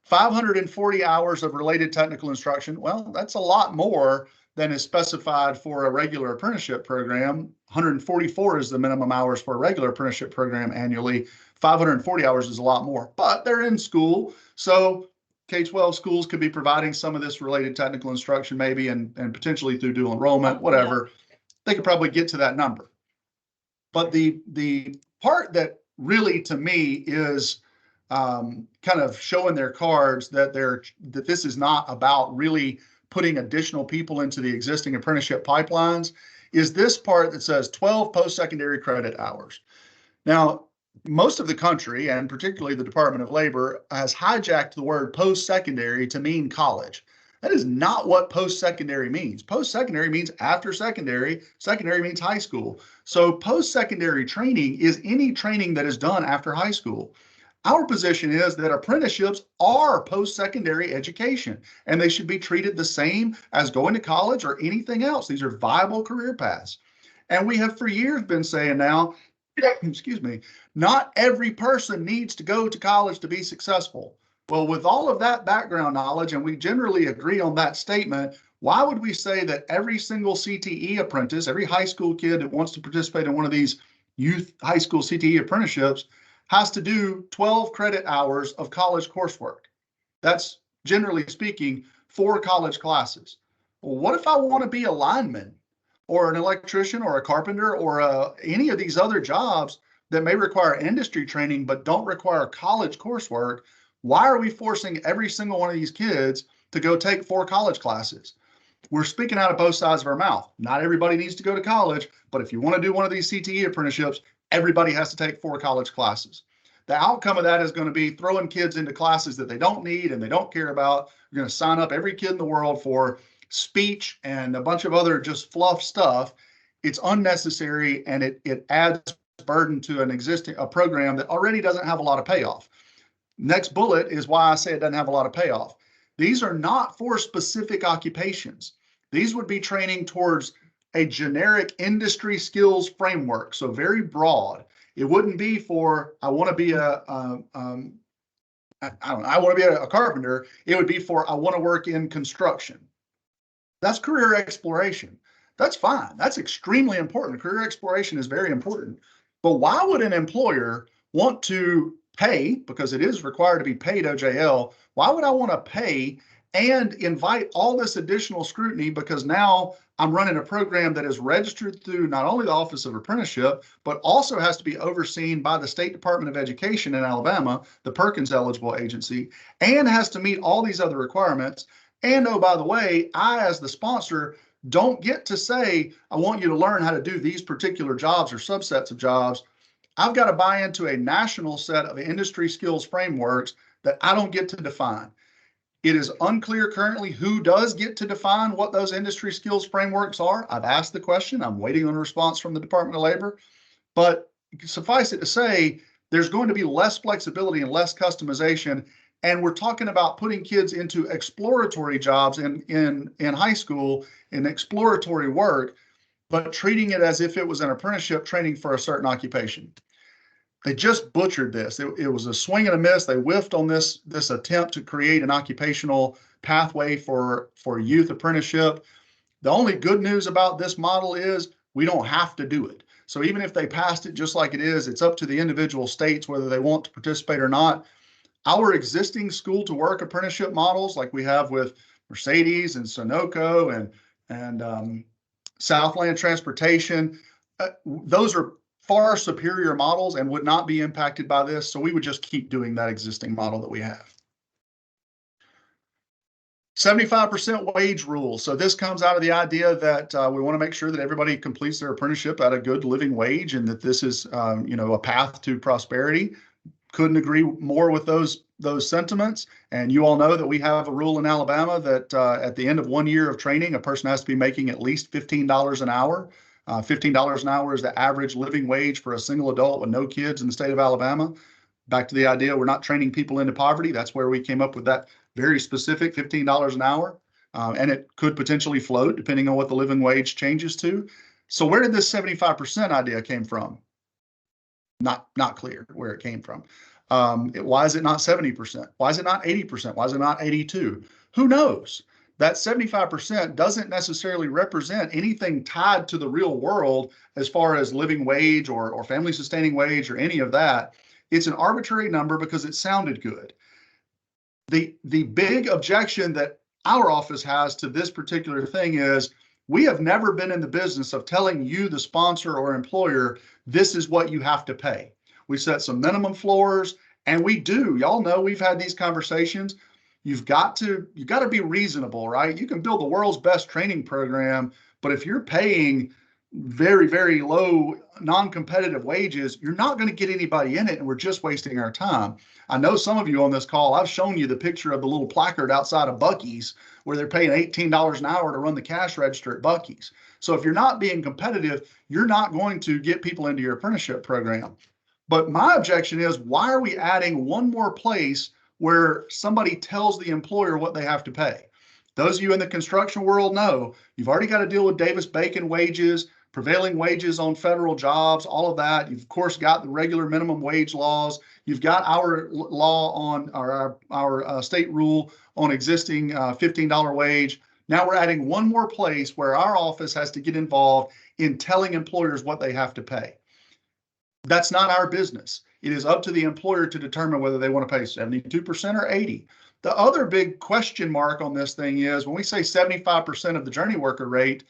540 hours of related technical instruction. Well, that's a lot more than is specified for a regular apprenticeship program. 144 is the minimum hours for a regular apprenticeship program annually. 540 hours is a lot more, but they're in school. So K-12 schools could be providing some of this related technical instruction maybe, and potentially through dual enrollment, whatever. They could probably get to that number. But the part that really to me is kind of showing their cards that this is not about really putting additional people into the existing apprenticeship pipelines is this part that says 12 post-secondary credit hours. Now, most of the country, and particularly the Department of Labor, has hijacked the word post-secondary to mean college. That is not what post-secondary means. Post-secondary means after secondary. Secondary means high school. So post-secondary training is any training that is done after high school. Our position is that apprenticeships are post-secondary education, and they should be treated the same as going to college or anything else. These are viable career paths. And we have for years been saying now, excuse me, not every person needs to go to college to be successful. Well, with all of that background knowledge, and we generally agree on that statement, why would we say that every single CTE apprentice, every high school kid that wants to participate in one of these youth high school CTE apprenticeships has to do 12 credit hours of college coursework? That's, generally speaking, 4 college classes. Well, what if I want to be a lineman or an electrician or a carpenter or any of these other jobs that may require industry training but don't require college coursework? Why are we forcing every single one of these kids to go take 4 college classes? We're speaking out of both sides of our mouth. Not everybody needs to go to college, but if you want to do one of these CTE apprenticeships, everybody has to take 4 college classes. The outcome of that is going to be throwing kids into classes that they don't need and they don't care about. You're going to sign up every kid in the world for speech and a bunch of other just fluff stuff. It's unnecessary, and it adds burden to a program that already doesn't have a lot of payoff. Next bullet is why I say it doesn't have a lot of payoff. These are not for specific occupations. These would be training towards a generic industry skills framework, so very broad. It wouldn't be for, I want to be I want to be a carpenter. It would be for, I want to work in construction. That's career exploration. That's fine. That's extremely important. Career exploration is very important. But why would an employer want to pay, because it is required to be paid OJL, why would I want to pay and invite all this additional scrutiny because now I'm running a program that is registered through not only the Office of Apprenticeship, but also has to be overseen by the State Department of Education in Alabama, the Perkins eligible agency, and has to meet all these other requirements. And oh, by the way, I, as the sponsor, don't get to say, I want you to learn how to do these particular jobs or subsets of jobs. I've got to buy into a national set of industry skills frameworks that I don't get to define. It is unclear currently who does get to define what those industry skills frameworks are. I've asked the question. I'm waiting on a response from the Department of Labor. But suffice it to say, there's going to be less flexibility and less customization. And we're talking about putting kids into exploratory jobs in high school, in exploratory work, but treating it as if it was an apprenticeship training for a certain occupation. They just butchered this. It was a swing and a miss. They whiffed on this attempt to create an occupational pathway for youth apprenticeship. The only good news about this model is we don't have to do it. So even if they passed it just like it is, it's up to the individual states whether they want to participate or not. Our existing school to work apprenticeship models, like we have with Mercedes and Sunoco and Southland Transportation, those are far superior models and would not be impacted by this. So we would just keep doing that existing model that we have. 75% wage rule. So this comes out of the idea that we want to make sure that everybody completes their apprenticeship at a good living wage, and that this is, a path to prosperity. Couldn't agree more with those sentiments. And you all know that we have a rule in Alabama that at the end of 1 year of training, a person has to be making at least $15 an hour. $15 an hour is the average living wage for a single adult with no kids in the state of Alabama. Back to the idea, we're not training people into poverty. That's where we came up with that very specific $15 an hour. And it could potentially float depending on what the living wage changes to. So where did this 75% idea came from? Not clear where it came from. Why is it not 70%? Why is it not 80%? Why is it not 82%? Who knows? That 75% doesn't necessarily represent anything tied to the real world as far as living wage or family sustaining wage or any of that. It's an arbitrary number because it sounded good. The big objection that our office has to this particular thing is we have never been in the business of telling you, the sponsor or employer, this is what you have to pay. We set some minimum floors, and we do. Y'all know we've had these conversations. You've got to be reasonable, right? You can build the world's best training program, but if you're paying very, very low non-competitive wages, you're not going to get anybody in it, and we're just wasting our time. I know some of you on this call, I've shown you the picture of the little placard outside of Buc-ee's where they're paying $18 an hour to run the cash register at Buc-ee's. So if you're not being competitive, you're not going to get people into your apprenticeship program. But my objection is, why are we adding one more place where somebody tells the employer what they have to pay? Those of you in the construction world know you've already got to deal with Davis-Bacon wages, prevailing wages on federal jobs, all of that. You've, of course, got the regular minimum wage laws. You've got our law on our state rule on existing $15 wage. Now we're adding one more place where our office has to get involved in telling employers what they have to pay. That's not our business. It is up to the employer to determine whether they want to pay 72% or 80%. The other big question mark on this thing is when we say 75% of the journey worker rate,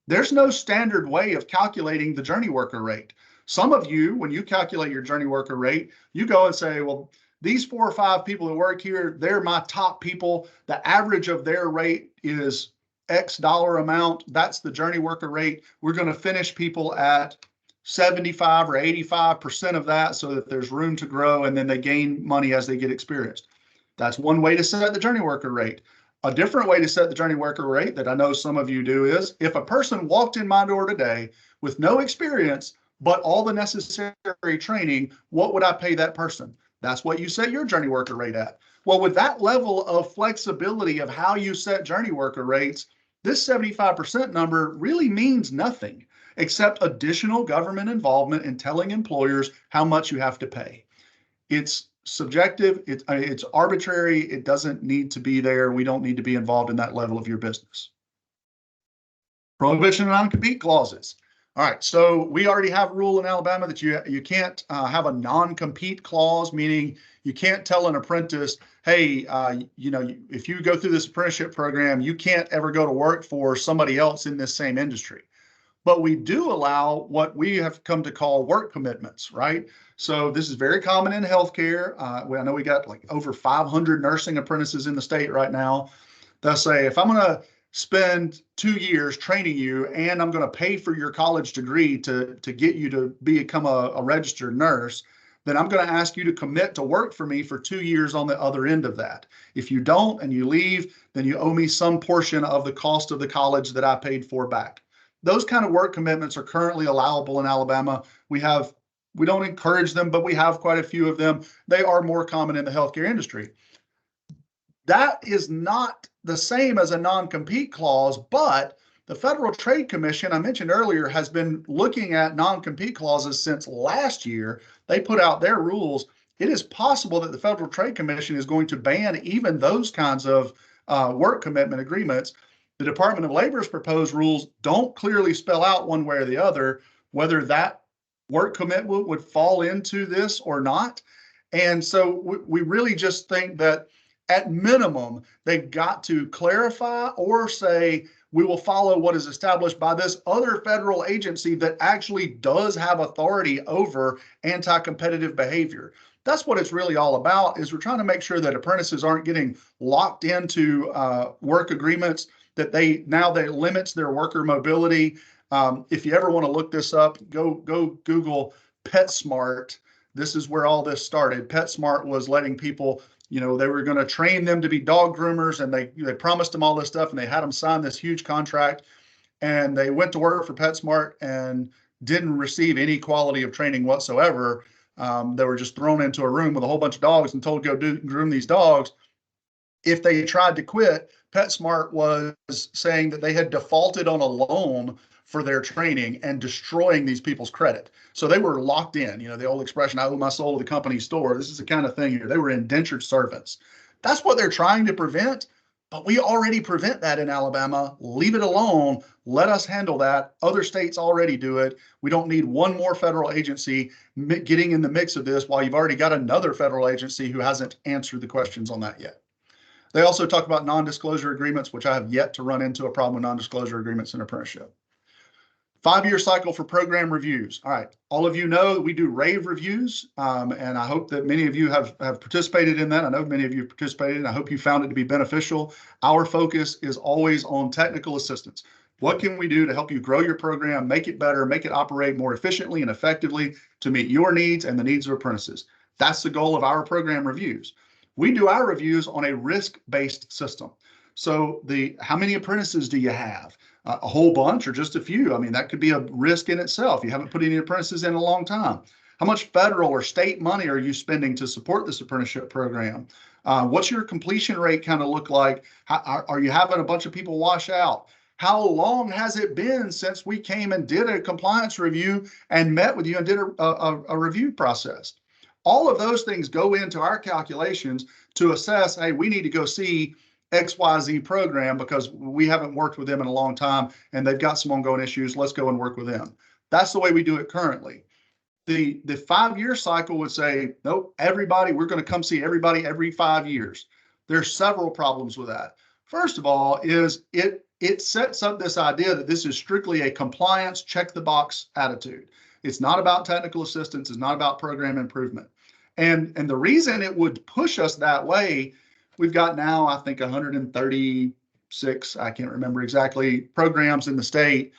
there's no standard way of calculating the journey worker rate. Some of you, when you calculate your journey worker rate, you go and say, well, these 4 or 5 people that work here, they're my top people. The average of their rate is X dollar amount. That's the journey worker rate. We're going to finish people at 75 or 85% of that so that there's room to grow, and then they gain money as they get experienced. That's one way to set the journey worker rate. A different way to set the journey worker rate that I know some of you do is if a person walked in my door today with no experience, but all the necessary training, what would I pay that person? That's what you set your journey worker rate at. Well, with that level of flexibility of how you set journey worker rates, this 75% number really means nothing except additional government involvement in telling employers how much you have to pay. It's subjective, it's arbitrary, it doesn't need to be there. We don't need to be involved in that level of your business. Prohibition and non-compete clauses. All right, so we already have a rule in Alabama that you can't have a non-compete clause, meaning you can't tell an apprentice, hey, if you go through this apprenticeship program, you can't ever go to work for somebody else in this same industry. But we do allow what we have come to call work commitments, right? So this is very common in healthcare. I know we got like over 500 nursing apprentices in the state right now. They'll say, if I'm going to spend 2 years training you and I'm going to pay for your college degree to get you to become a registered nurse, then I'm going to ask you to commit to work for me for 2 years on the other end of that. If you don't and you leave, then you owe me some portion of the cost of the college that I paid for back. Those kind of work commitments are currently allowable in Alabama. We don't encourage them, but we have quite a few of them. They are more common in the healthcare industry. That is not the same as a non-compete clause, but the Federal Trade Commission, I mentioned earlier, has been looking at non-compete clauses since last year. They put out their rules. It is possible that the Federal Trade Commission is going to ban even those kinds of work commitment agreements. The Department of Labor's proposed rules don't clearly spell out one way or the other whether that work commitment would fall into this or not. And so we really just think that at minimum, they've got to clarify or say, we will follow what is established by this other federal agency that actually does have authority over anti-competitive behavior. That's what it's really all about, is we're trying to make sure that apprentices aren't getting locked into work agreements that they limits their worker mobility. If you ever want to look this up, go Google PetSmart. This is where all this started. PetSmart was letting people, they were going to train them to be dog groomers, and they promised them all this stuff, and they had them sign this huge contract, and they went to work for PetSmart and didn't receive any quality of training whatsoever. They were just thrown into a room with a whole bunch of dogs and told to go groom these dogs. If they tried to quit, PetSmart was saying that they had defaulted on a loan for their training and destroying these people's credit. So they were locked in. The old expression, I owe my soul to the company store. This is the kind of thing here. They were indentured servants. That's what they're trying to prevent. But we already prevent that in Alabama. Leave it alone. Let us handle that. Other states already do it. We don't need one more federal agency getting in the mix of this while you've already got another federal agency who hasn't answered the questions on that yet. They also talk about non-disclosure agreements, which I have yet to run into a problem with non-disclosure agreements in apprenticeship. 5-year cycle for program reviews. All right, all of you know that we do rave reviews, and I hope that many of you have participated in that. I know many of you have participated, and I hope you found it to be beneficial. Our focus is always on technical assistance. What can we do to help you grow your program, make it better, make it operate more efficiently and effectively to meet your needs and the needs of apprentices? That's the goal of our program reviews. We do our reviews on a risk-based system. So how many apprentices do you have? A whole bunch or just a few? I mean, that could be a risk in itself. You haven't put any apprentices in a long time. How much federal or state money are you spending to support this apprenticeship program? What's your completion rate kind of look like? Are you having a bunch of people wash out? How long has it been since we came and did a compliance review and met with you and did a review process? All of those things go into our calculations to assess, hey, we need to go see XYZ program because we haven't worked with them in a long time and they've got some ongoing issues. Let's go and work with them. That's the way we do it currently. The 5-year cycle would say, nope, everybody, we're going to come see everybody every 5 years. There's several problems with that. First of all, is it sets up this idea that this is strictly a compliance, check the box attitude. It's not about technical assistance. It's not about program improvement. And the reason it would push us that way, we've got now, I think, 136, I can't remember exactly, programs in the state.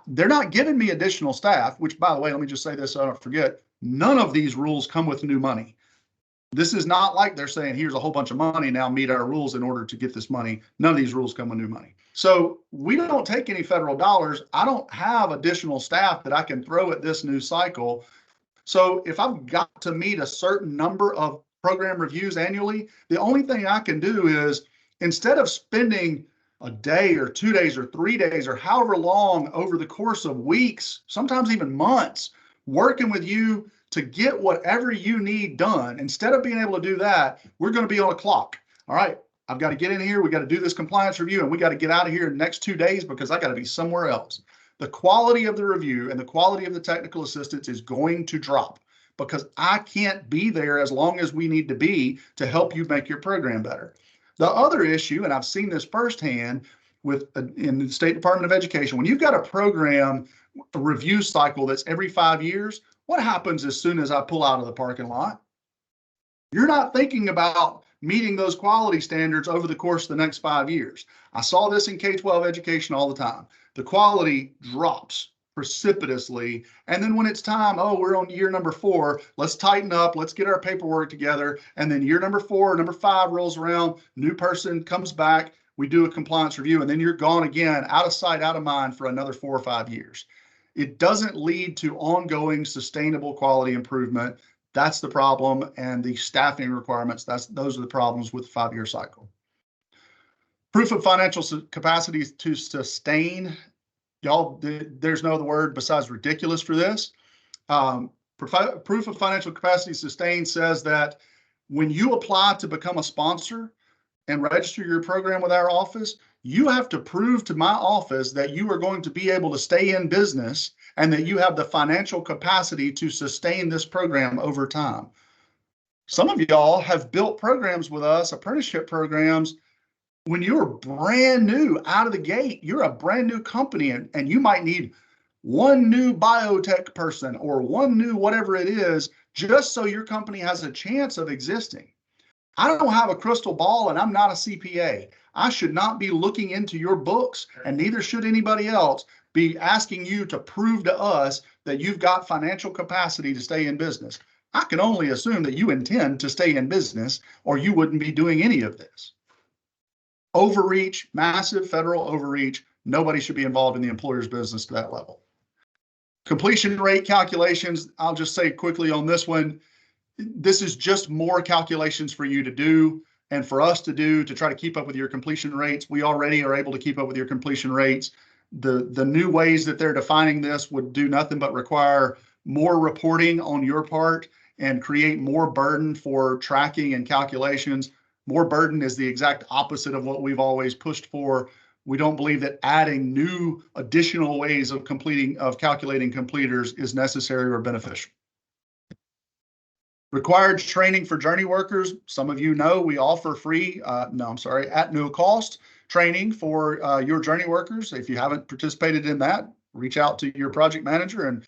They're not giving me additional staff, which, by the way, let me just say this so I don't forget, none of these rules come with new money. This is not like they're saying, here's a whole bunch of money, now meet our rules in order to get this money. None of these rules come with new money. So we don't take any federal dollars. I don't have additional staff that I can throw at this new cycle. So if I've got to meet a certain number of program reviews annually, the only thing I can do is, instead of spending a day or 2 days or 3 days or however long over the course of weeks, sometimes even months, working with you to get whatever you need done, instead of being able to do that, we're going to be on a clock. All right, I've got to get in here. We got to do this compliance review, and we got to get out of here in the next 2 days because I got to be somewhere else. The quality of the review and the quality of the technical assistance is going to drop because I can't be there as long as we need to be to help you make your program better. The other issue, and I've seen this firsthand in the State Department of Education, when you've got a program a review cycle that's every 5 years, what happens as soon as I pull out of the parking lot? You're not thinking about meeting those quality standards over the course of the next 5 years. I saw this in K-12 education all the time. The quality drops precipitously. And then when it's time, oh, we're on year number 4, let's tighten up, let's get our paperwork together. And then year number 4, number 5 rolls around, new person comes back, we do a compliance review, and then you're gone again, out of sight, out of mind for another 4 or 5 years. It doesn't lead to ongoing sustainable quality improvement. That's the problem. And the staffing requirements, those are the problems with the 5-year cycle. Proof of financial capacity to sustain. Y'all, there's no other word besides ridiculous for this. Proof of financial capacity sustained says that when you apply to become a sponsor and register your program with our office, you have to prove to my office that you are going to be able to stay in business and that you have the financial capacity to sustain this program over time. Some of y'all have built programs with us, apprenticeship programs, when you're brand new out of the gate. You're a brand new company, and you might need one new biotech person or one new whatever it is, just so your company has a chance of existing. I don't have a crystal ball, and I'm not a CPA. I should not be looking into your books, and neither should anybody else be asking you to prove to us that you've got financial capacity to stay in business. I can only assume that you intend to stay in business, or you wouldn't be doing any of this. Overreach, massive federal overreach. Nobody should be involved in the employer's business to that level. Completion rate calculations, I'll just say quickly on this one, this is just more calculations for you to do and for us to do to try to keep up with your completion rates. We already are able to keep up with your completion rates. The new ways that they're defining this would do nothing but require more reporting on your part and create more burden for tracking and calculations. More burden is the exact opposite of what we've always pushed for. We don't believe that adding new additional ways of calculating completers is necessary or beneficial. Required training for journey workers. Some of you know we offer free, at no cost training for your journey workers. If you haven't participated in that, reach out to your project manager and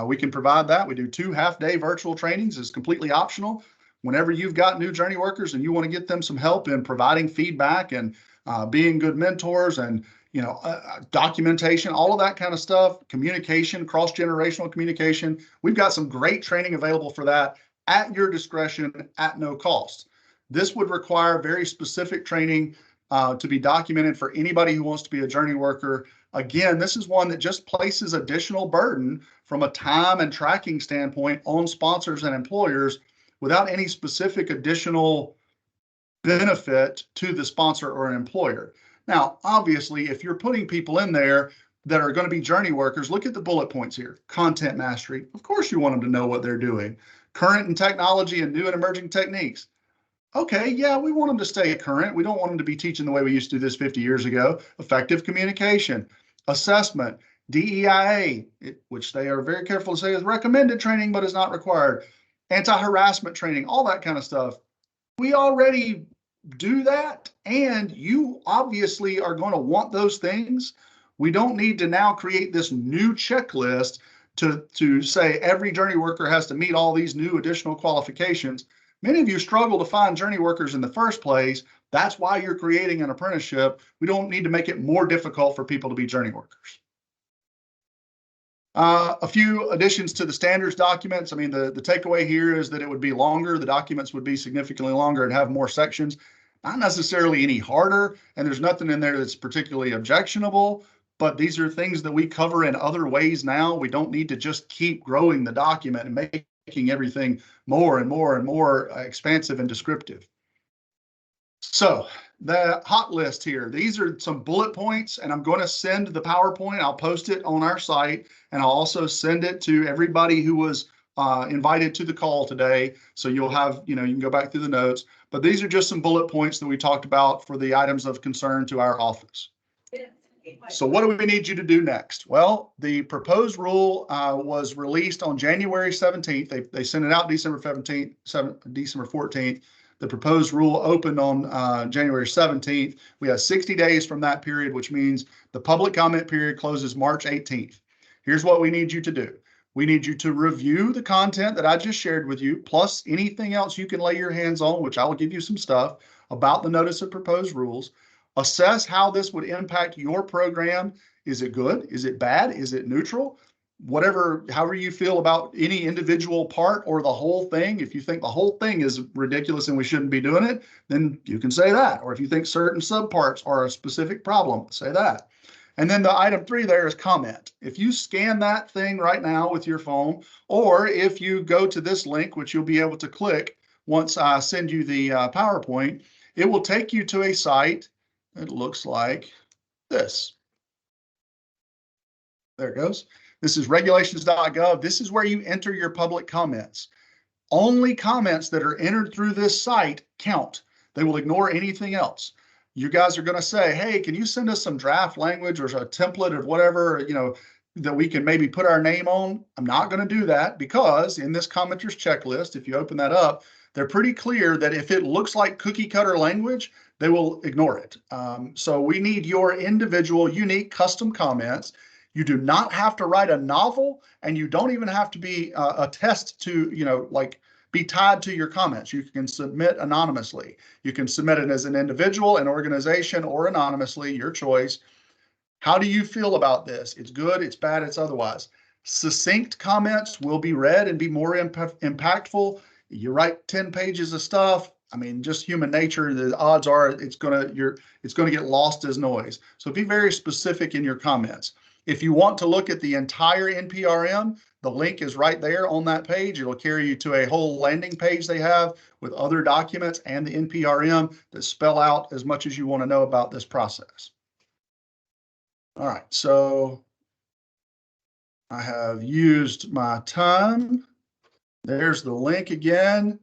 we can provide that. We do 2 half-day virtual trainings. It's completely optional. Whenever you've got new journey workers and you want to get them some help in providing feedback and being good mentors and documentation, all of that kind of stuff, communication, cross-generational communication, we've got some great training available for that at your discretion at no cost. This would require very specific training to be documented for anybody who wants to be a journey worker. Again, this is one that just places additional burden from a time and tracking standpoint on sponsors and employers without any specific additional benefit to the sponsor or an employer. Now, obviously, if you're putting people in there that are going to be journey workers, look at the bullet points here. Content mastery. Of course, you want them to know what they're doing. Current in technology and new and emerging techniques. Okay, yeah, we want them to stay current. We don't want them to be teaching the way we used to do this 50 years ago. Effective communication, assessment, DEIA, which they are very careful to say is recommended training, but is not required. Anti-harassment training, all that kind of stuff. We already do that, and you obviously are going to want those things. We don't need to now create this new checklist to say every journey worker has to meet all these new additional qualifications. Many of you struggle to find journey workers in the first place. That's why you're creating an apprenticeship. We don't need to make it more difficult for people to be journey workers. A few additions to the standards documents. I mean, the takeaway here is that it would be longer. The documents would be significantly longer and have more sections. Not necessarily any harder, and there's nothing in there that's particularly objectionable, but these are things that we cover in other ways now. We don't need to just keep growing the document and making everything more and more and more expansive and descriptive. So the hot list here, these are some bullet points, and I'm going to send the PowerPoint. I'll post it on our site, and I'll also send it to everybody who was invited to the call today. So you'll have, you can go back through the notes, but these are just some bullet points that we talked about for the items of concern to our office. So what do we need you to do next? Well, the proposed rule was released on January 17th. They sent it out December 14th. The proposed rule opened on January 17th. We have 60 days from that period, which means the public comment period closes March 18th. Here's what we need you to do. We need you to review the content that I just shared with you, plus anything else you can lay your hands on, which I will give you some stuff about the notice of proposed rules. Assess how this would impact your program. Is it good? Is it bad? Is it neutral? However you feel about any individual part or the whole thing. If you think the whole thing is ridiculous and we shouldn't be doing it, then you can say that. Or if you think certain subparts are a specific problem, say that. And then the item 3 there is comment. If you scan that thing right now with your phone, or if you go to this link, which you'll be able to click once I send you the PowerPoint, it will take you to a site. It looks like this. There it goes. This is regulations.gov. This is where you enter your public comments. Only comments that are entered through this site count. They will ignore anything else. You guys are going to say, hey, can you send us some draft language or a template of whatever, that we can maybe put our name on? I'm not going to do that because in this commenters checklist, if you open that up, they're pretty clear that if it looks like cookie cutter language, they will ignore it. So we need your individual, unique, custom comments. You do not have to write a novel, and you don't even have to be a test to, be tied to your comments. You can submit anonymously. You can submit it as an individual, an organization, or anonymously, your choice. How do you feel about this? It's good, it's bad, it's otherwise. Succinct comments will be read and be more impactful. You write 10 pages of stuff. I mean, just human nature, the odds are it's gonna get lost as noise. So be very specific in your comments. If you want to look at the entire NPRM, the link is right there on that page. It'll carry you to a whole landing page they have with other documents and the NPRM that spell out as much as you want to know about this process. All right, so I have used my time. There's the link again.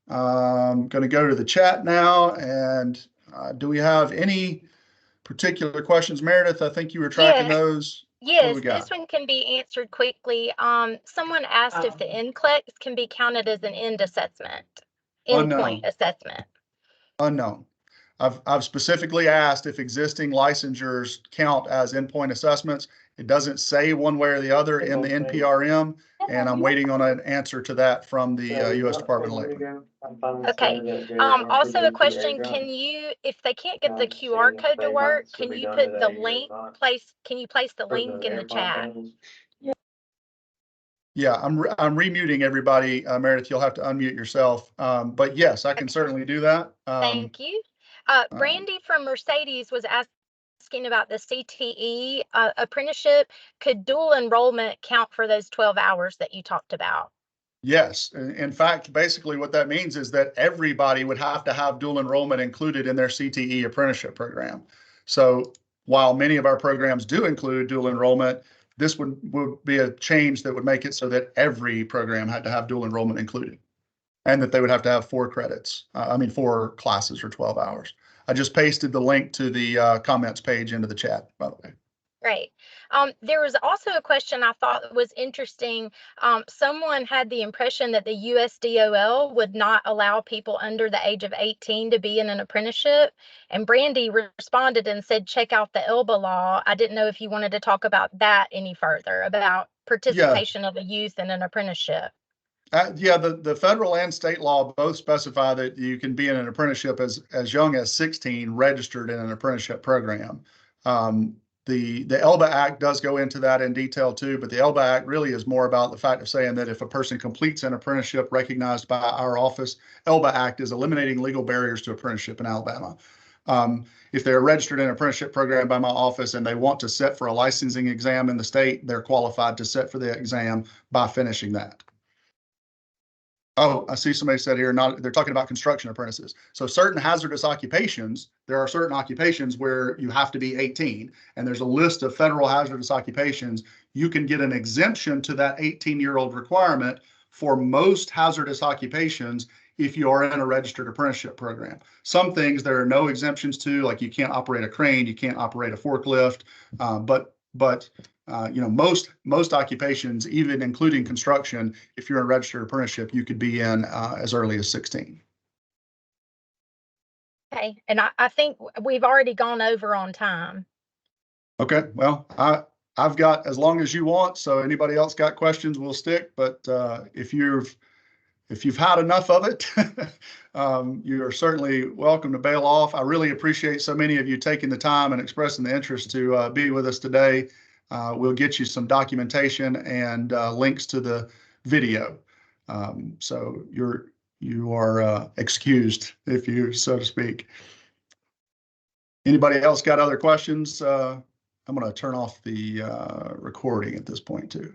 I'm going to go to the chat now. And do we have any particular questions, Meredith? I think you were tracking Yeah, those. What do we yes, this got? one can be answered quickly. Someone asked if the NCLEX can be counted as an endpoint Unknown. assessment. Unknown. I've specifically asked if existing licensures count as endpoint assessments. It doesn't say one way or the other in the NPRM, and I'm waiting on an answer to that from the U.S. Department of Labor. Okay. Also a question, if they can't get the QR code to work, can you put the link can you place the link in the chat? Yeah, I'm remuting everybody. Meredith, you'll have to unmute yourself. But yes, I can certainly do that. Thank you. Brandy from Mercedes was asking about the CTE apprenticeship. Could dual enrollment count for those 12 hours that you talked about? Yes. In fact, basically what that means is that everybody would have to have dual enrollment included in their CTE apprenticeship program. So while many of our programs do include dual enrollment, this would be a change that would make it so that every program had to have dual enrollment included, and that they would have to have 4 credits. 4 classes or 12 hours. I just pasted the link to the comments page into the chat, by the way. Great. There was also a question I thought was interesting. Someone had the impression that the USDOL would not allow people under the age of 18 to be in an apprenticeship. And Brandy responded and said, check out the ELBA law. I didn't know if you wanted to talk about that any further, about participation of a youth in an apprenticeship. Yeah, the federal and state law both specify that you can be in an apprenticeship as young as 16, registered in an apprenticeship program. The ELBA Act does go into that in detail too, but the ELBA Act really is more about the fact of saying that if a person completes an apprenticeship recognized by our office, ELBA Act is eliminating legal barriers to apprenticeship in Alabama. If they're registered in an apprenticeship program by my office and they want to sit for a licensing exam in the state, they're qualified to sit for the exam by finishing that. Oh, I see somebody said here, they're talking about construction apprentices. So certain hazardous occupations, there are certain occupations where you have to be 18, and there's a list of federal hazardous occupations. You can get an exemption to that 18-year-old requirement for most hazardous occupations if you are in a registered apprenticeship program. Some things there are no exemptions to, like you can't operate a crane, you can't operate a forklift, but most occupations, even including construction, if you're in a registered apprenticeship, you could be in as early as 16. Okay, and I think we've already gone over on time. Okay, well, I've got as long as you want. So anybody else got questions, we'll stick. But if you've had enough of it, you are certainly welcome to bail off. I really appreciate so many of you taking the time and expressing the interest to be with us today. We'll get you some documentation and links to the video. So you are excused, if you so to speak. Anybody else got other questions? I'm going to turn off the recording at this point too.